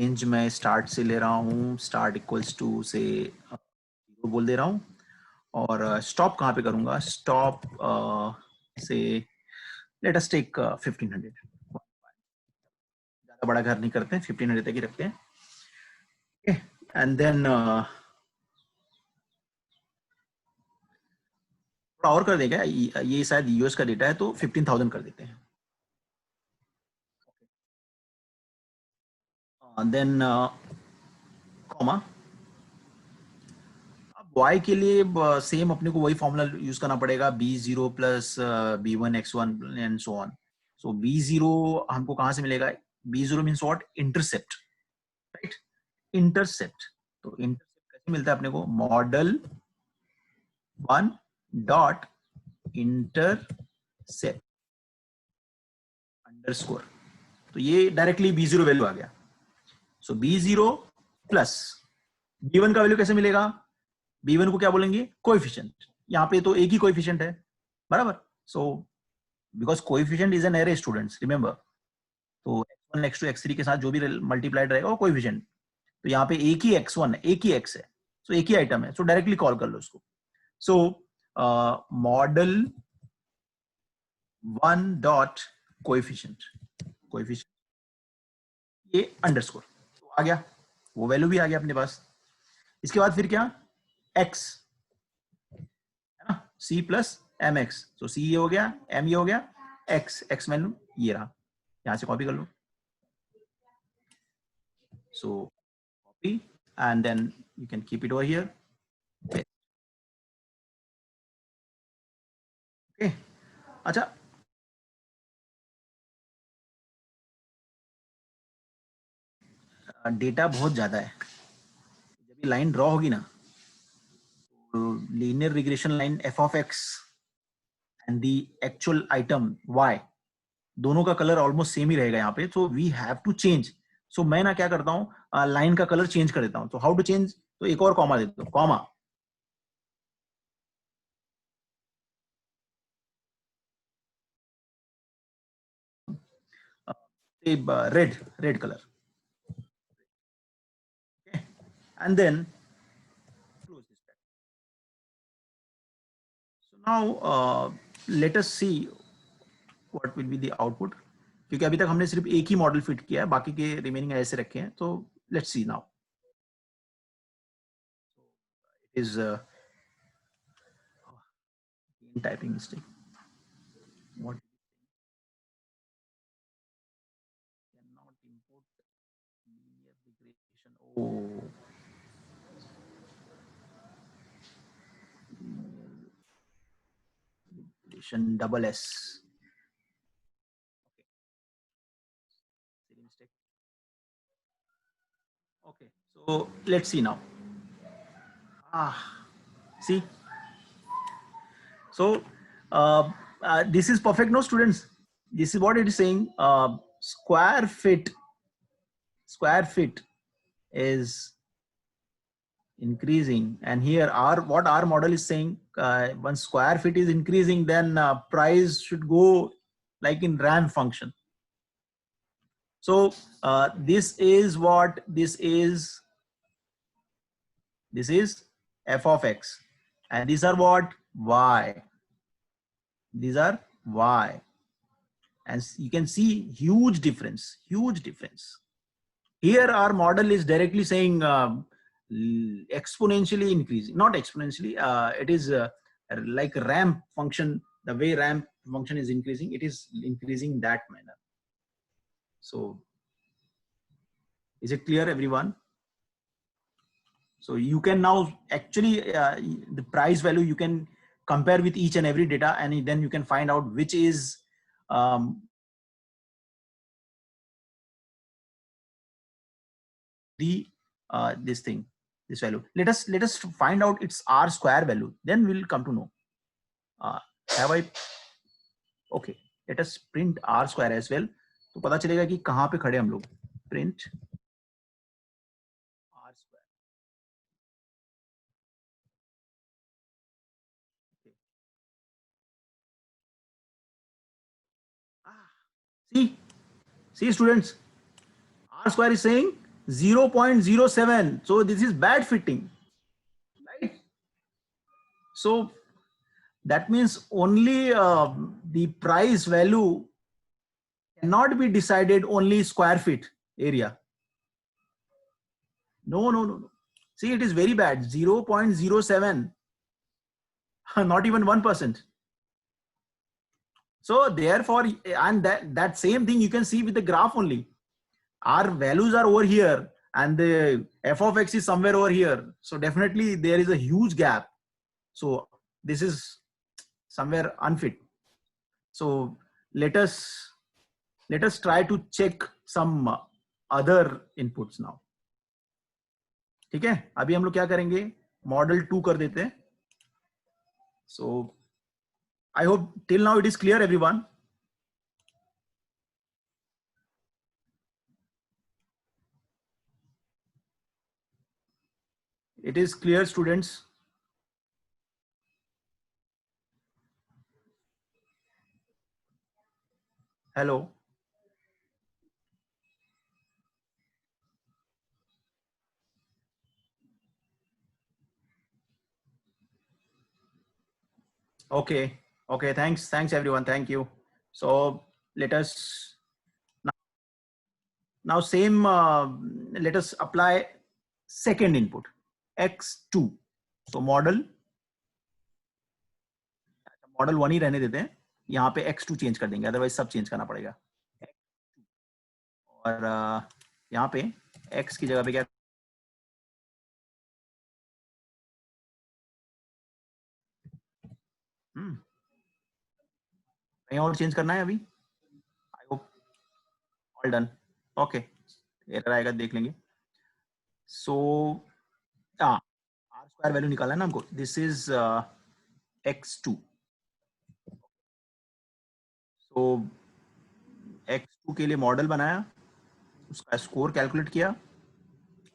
range में स्टार्ट से ले रहा हूँ, स्टार्ट इक्वल्स टू से 0 बोल दे रहा हूँ, और स्टॉप कहाँ पे करूँगा, स्टॉप से लेट अस टेक 1500, ज़्यादा बड़ा घर नहीं करते हैं, 1500 तक ही रखते हैं, एंड देन थोड़ा और कर देगा, ये शायद यूएस का डेटा है तो 15,000 कर देते हैं, देन कॉमा। अब y के लिए सेम अपने को वही फॉर्मूला यूज करना पड़ेगा, b0 plus b1 x1 and so on. So b0 हमको कहां से मिलेगा, b0 means what, intercept, right, intercept. तो इंटरसेप्ट कैसे मिलता है अपने को, मॉडल 1 डॉट इंटरसेप्ट अंडरस्कोर, तो ये डायरेक्टली b0 वैल्यू आ गया। सो b0 प्लस b1 का वैल्यू कैसे मिलेगा, b1 को क्या बोलेंगे, कोएफिशिएंट, यहाँ पे तो एक ही कोएफिशिएंट है, बराबर। So because coefficient is an array students, remember, तो x1 x2 x3 के साथ जो भी मल्टीप्लाइड रहेगा वो कोएफिशिएंट, तो यहाँ पे एक ही x1 है, एक ही x है, सो एक ही आइटम है, सो डायरेक्टली कॉल कर लो उसको। सो मॉडल 1 डॉट कोएफिशिएंट, कोएफिशिएंट ये अंडरस्कोर, तो आ गया, वो वैल्यू भी आ गया अपने पास। इसके बाद फिर क्या, x है ना, c प्लस एम एक्स, तो c ये हो गया, m ये हो गया, x वैल्यू ये रहा, यहां से कॉपी कर लो, so copy and then you can keep it over here, okay। अच्छा, डेटा बहुत ज्यादा है, जब ये लाइन ड्रॉ होगी ना, तो linear regression line F of X and the actual item Y, दोनों का कलर ऑलमोस्ट सेम ही रहेगा यहाँ पे, तो वी हैव टू चेंज। सो मैं ना क्या करता हूँ, लाइन का कलर चेंज कर देता हूँ, तो हाउ टू चेंज, तो एक और कॉमा देता हूँ, comma red, red colour, and then close this back. So now let us see what will be the output, क्योंकि अभी तक हमने सिर्फ एक ही मॉडल फिट किया है, बाकी के रिमेनिंग ऐसे रखे हैं, तो let's see now. It is typing mistake, what cannot import linear regression, oh, linear regression double s, silly mistake, okay, so let's see now, see, so this is perfect, no students, this is what it is saying, square fit is increasing, and here our what our model is saying, once square fit is increasing, then price should go like in ramp function. So this is what this is f of x, and these are what, y, these are y, and you can see huge difference, huge difference. Here our model is directly saying exponentially increasing, not exponentially, it is like ramp function, the way ramp function is increasing, it is increasing that manner. So is it clear, everyone? So you can now actually the price value you can compare with each and every data, and then you can find out which is the this thing, this value. Let us find out its r square value, then we'll come to know. Have I, okay, let us print r square as well, तो पता चलेगा कि कहाँ पे खड़े हम लोग, print r square, okay. See students, r square is saying 0.07. So this is bad fitting, right? So that means only the price value cannot be decided only square feet area. No, no, no, no. See, it is very bad. 0.07, not even 1%. So therefore, and that same thing you can see with the graph only. Our values are over here and the f of x is somewhere over here. So definitely there is a huge gap. So this is somewhere unfit. So let us try to check some other inputs now. ठीक है, अभी हम लोग क्या करेंगे, model 2 कर देते हैं. So I hope till now it is clear, everyone. It is clear, students. Hello. Okay. Okay. Thanks. Thanks, everyone. Thank you. So let us now same. Let us apply second input x2. So model 1 ही रहने देते हैं. यहाँ पे x2 change कर देंगे, otherwise सब change करना पड़ेगा. और यहाँ पे x की जगह पे क्या, कहीं और चेंज करना है अभी. I hope all done. Okay, error आएगा देख लेंगे. सो आर स्क्वायर वैल्यू निकालना है ना हमको. This is x2. So x2 के लिए मॉडल बनाया, उसका स्कोर कैलकुलेट किया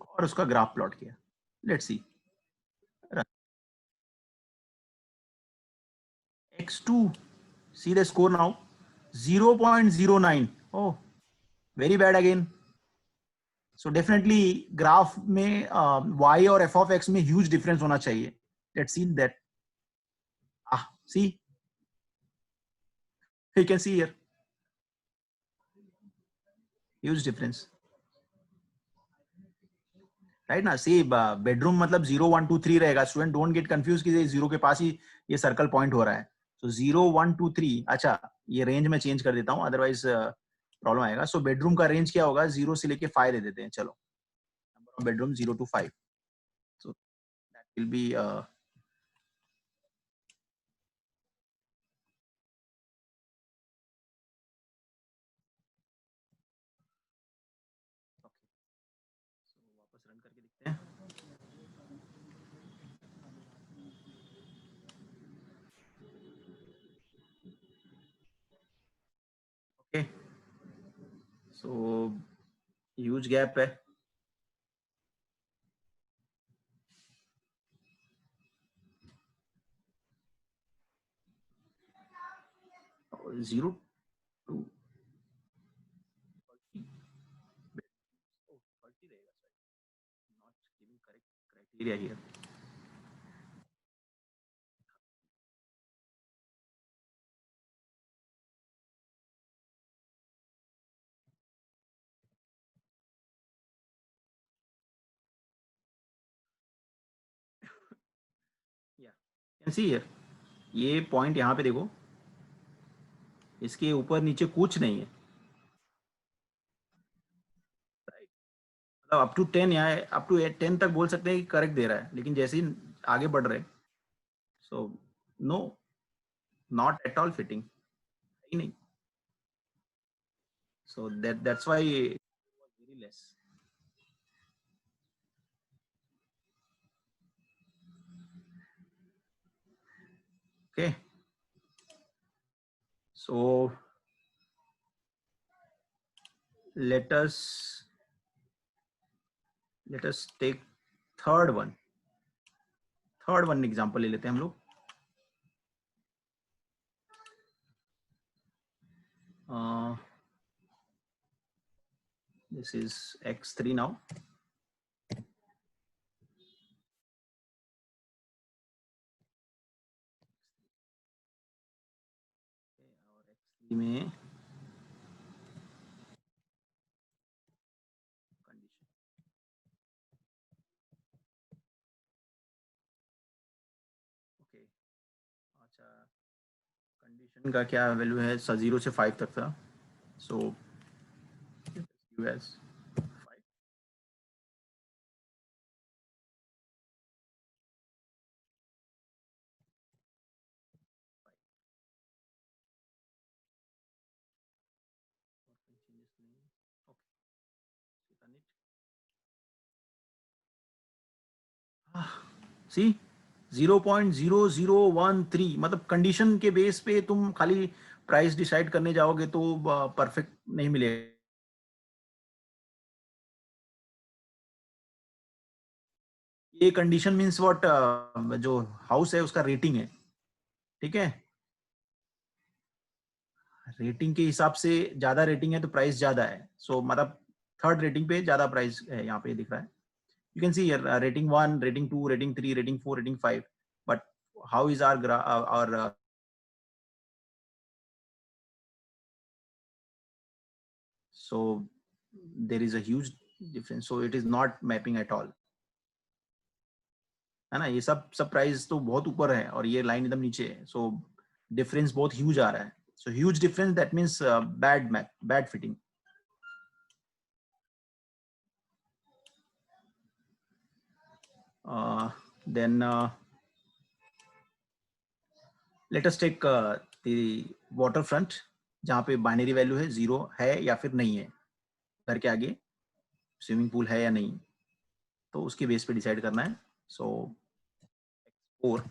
और उसका ग्राफ प्लॉट किया. Let's see. x2, see the score now, 0.09. oh, very bad again. So definitely graph में y और f of x में huge difference होना चाहिए. Let's see that. See, you can see here huge difference, right ना. See, bedroom मतलब 0 1 2 3 रहेगा. Student don't get confuse कि zero के पास ही ये सर्कल पॉइंट हो रहा है. तो 0 1 2 3. अच्छा, ये रेंज में चेंज कर देता हूँ, अदरवाइज प्रॉब्लम आएगा. सो बेडरूम का रेंज क्या होगा, 0 से लेके 5 दे देते हैं. चलो, number of bedroom 0 to 5. So that will be वापस रन करके देखते हैं. ओके, सो ह्यूज गैप है. जीरो टू 30 रहेगा. Not giving correct criteria here. Can see here, ये पॉइंट यहाँ पे देखो, इसके ऊपर नीचे कुछ नहीं है. मतलब अप टू 10, यहाँ अप टू 10 तक बोल सकते हैं कि करेक्ट दे रहा है, लेकिन जैसे ही आगे बढ़ रहे, so no, not at all fitting ही नहीं. So that's why very less. Okay, so let us take third one example ले लेते हैं हम लोग. This is X3 now. X3 में condition. Okay. अच्छा, कंडीशन का क्या वैल्यू है? 0 से 5 तक था. So US 5. सी 0.0013, मतलब कंडीशन के बेस पे तुम खाली प्राइस डिसाइड करने जाओगे तो परफेक्ट नहीं मिलेगा. ये कंडीशन मीन्स व्हाट, जो हाउस है उसका रेटिंग है. ठीक है, रेटिंग के हिसाब से ज्यादा रेटिंग है तो प्राइस ज्यादा है. सो मतलब थर्ड रेटिंग पे ज्यादा प्राइस है, यहाँ पे दिख रहा है. You can see here rating 1, rating 2, rating 3, rating 4, rating 5. But how is our so there is a huge difference. So it is not mapping at all. है ना, ये सब प्राइस तो बहुत ऊपर है और ये लाइन एकदम नीचे है. सो डिफरेंस बहुत ह्यूज आ रहा है. So huge difference, that means bad map, bad fitting. Then let us take the waterfront, जहाँ पे बाइनरी वैल्यू है, 0 है या फिर नहीं है. घर के आगे स्विमिंग पूल है या नहीं, तो उसके बेस पे डिसाइड करना है. सो X4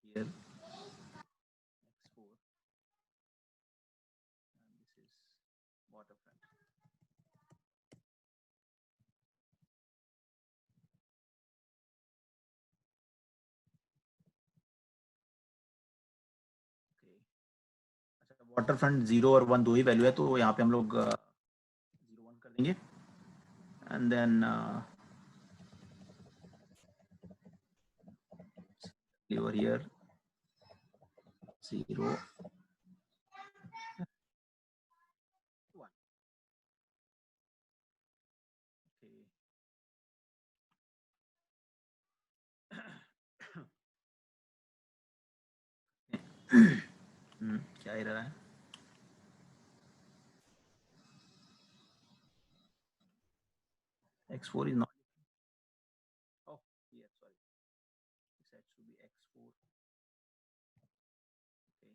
here, X4 and this is waterfront. Okay. अच्छा, वाटरफ्रंट 0 और 1 दो ही वैल्यू है, तो यहाँ पे हम लोग 0 1 कर देंगे. And then over here 0 1. क्या एरर है? X4 is not. Oh, yeah, sorry. This has to be X4. Okay.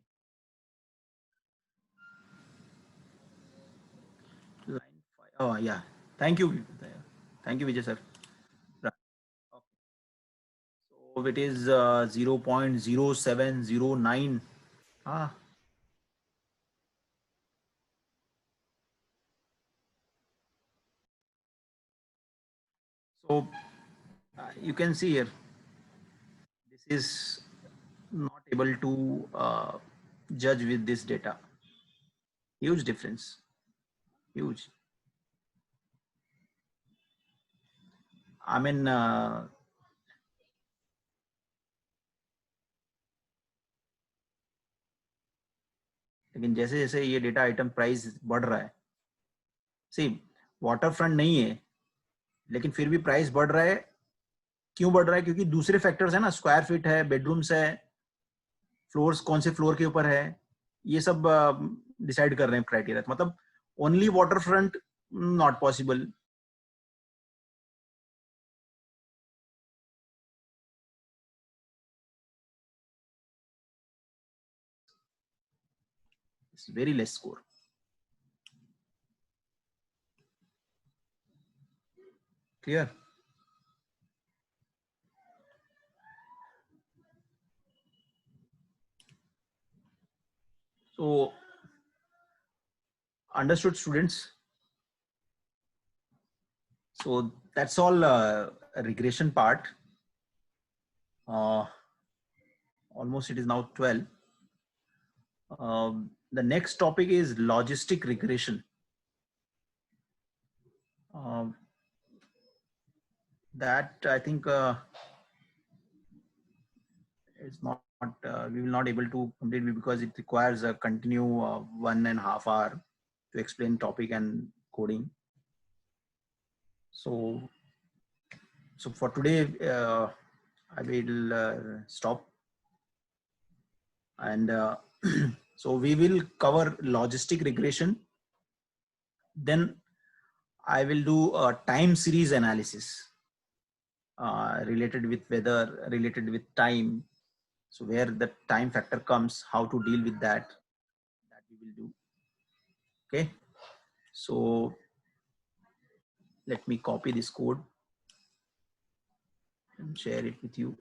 Line 5. Oh, yeah. Thank you. Thank you, Vijay sir. Right. Okay. So it is 0.0709. Ah. So you can see here, this is not able to judge with this data. Huge difference. Huge. I mean, लेकिन जैसे जैसे ये data item price बढ़ रहा है, सी water front नहीं है लेकिन फिर भी प्राइस बढ़ रहा है. क्यों बढ़ रहा है? क्योंकि दूसरे फैक्टर्स है ना, स्क्वायर फीट है, बेडरूम्स है, फ्लोर्स कौन से फ्लोर के ऊपर है, ये सब डिसाइड कर रहे हैं क्राइटेरिया. मतलब only water front not possible. It's very less score. Clear? So understood, students? So that's all regression part. Almost it is now 12. the next topic is logistic regression. Um, that I think is not we will not able to complete because it requires a continue 1.5 hour to explain topic and coding. So for today I will stop, and so we will cover logistic regression. Then I will do a time series analysis related with weather, related with time. So where the time factor comes, how to deal with that we will do. Okay. So let me copy this code and share it with you.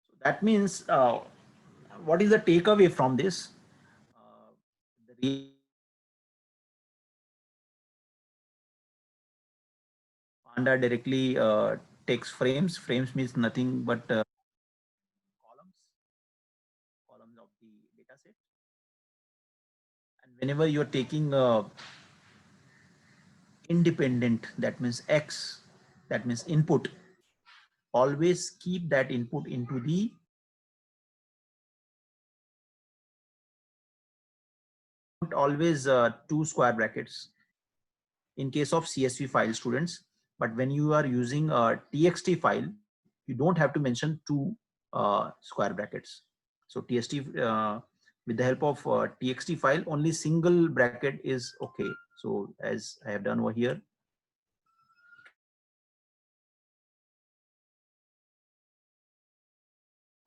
So that means what is the takeaway from this? The Panda directly takes frames. Frames means nothing but columns of the data set. And whenever you're taking independent, that means X, that means input, always keep that input into the always two square brackets in case of CSV file, students. But when you are using a TXT file, you don't have to mention two square brackets. So TXT with the help of TXT file, only single bracket is okay. So as I have done over here,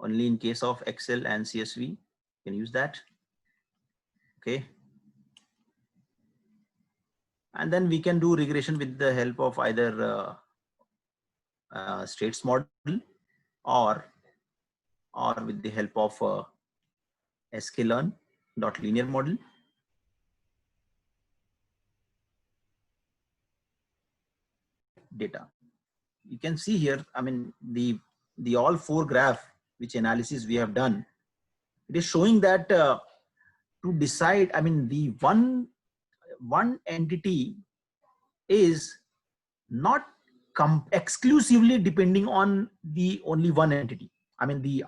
only in case of Excel and CSV, you can use that. Okay. And then we can do regression with the help of either states model or with the help of sklearn dot linear model. Data you can see here, I mean the all four graph which analysis we have done, it is showing that to decide, I mean the one entity is not exclusively depending on the only one entity. I mean the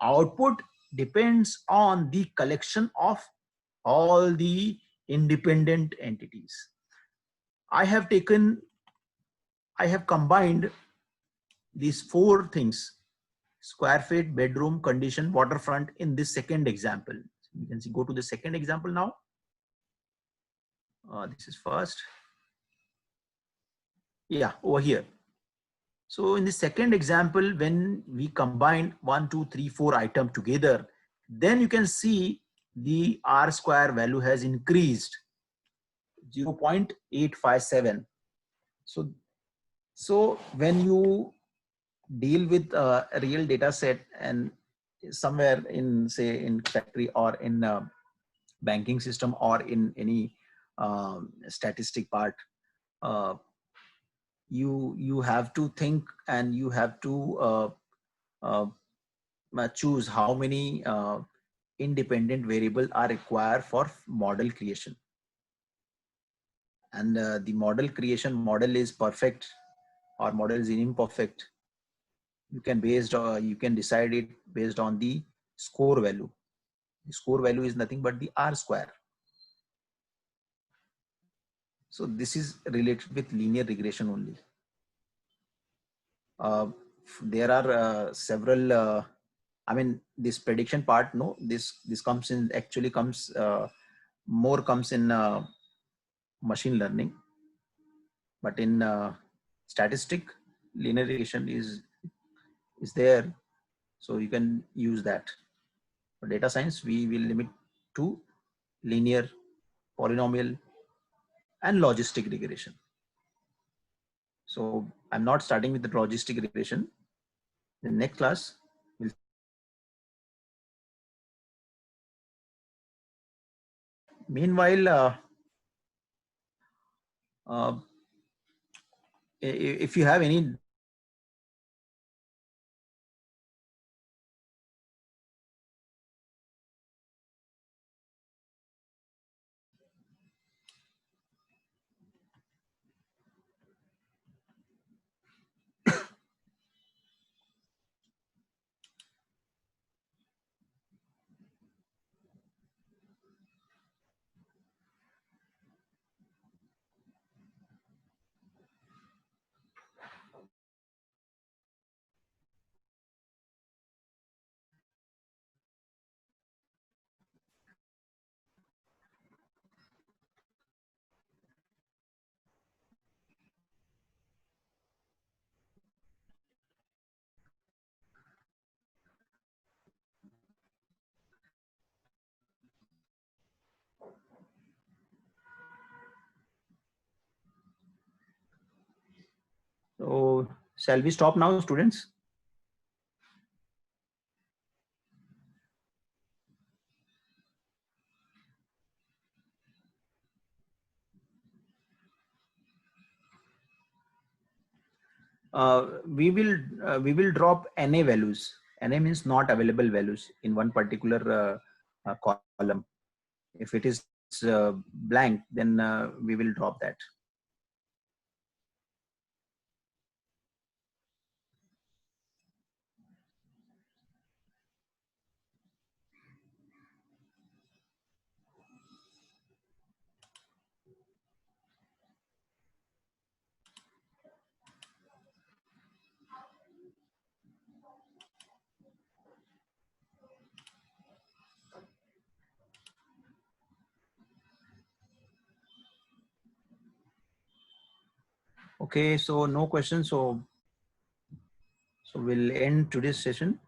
output depends on the collection of all the independent entities. I have combined these four things: square feet, bedroom, condition, waterfront, in this second example. You can see, go to the second example now. This is first. Yeah, over here. So in the second example, when we combine 1, 2, 3, 4 item together, then you can see the R square value has increased 0.857. So when you deal with a real data set and somewhere in, say, in factory or in banking system or in any statistic part, you have to think and you have to uh, choose how many independent variables are required for model creation. And the model creation, model is perfect or model is imperfect, you can decide it based on the score value. The score value is nothing but the R square. So this is related with linear regression only. There are several I mean this prediction part, no, this comes in, actually comes more comes in machine learning, but in statistic, linear regression is there, so you can use that. For data science, we will limit to linear, polynomial, and logistic regression. So I'm not starting with the logistic regression. The next class will. Meanwhile, uh, if you have any. So shall we stop now, students? We will drop NA values. NA means not available values in one particular column. If it is blank, then we will drop that. Okay, so no questions. So we'll end today's session.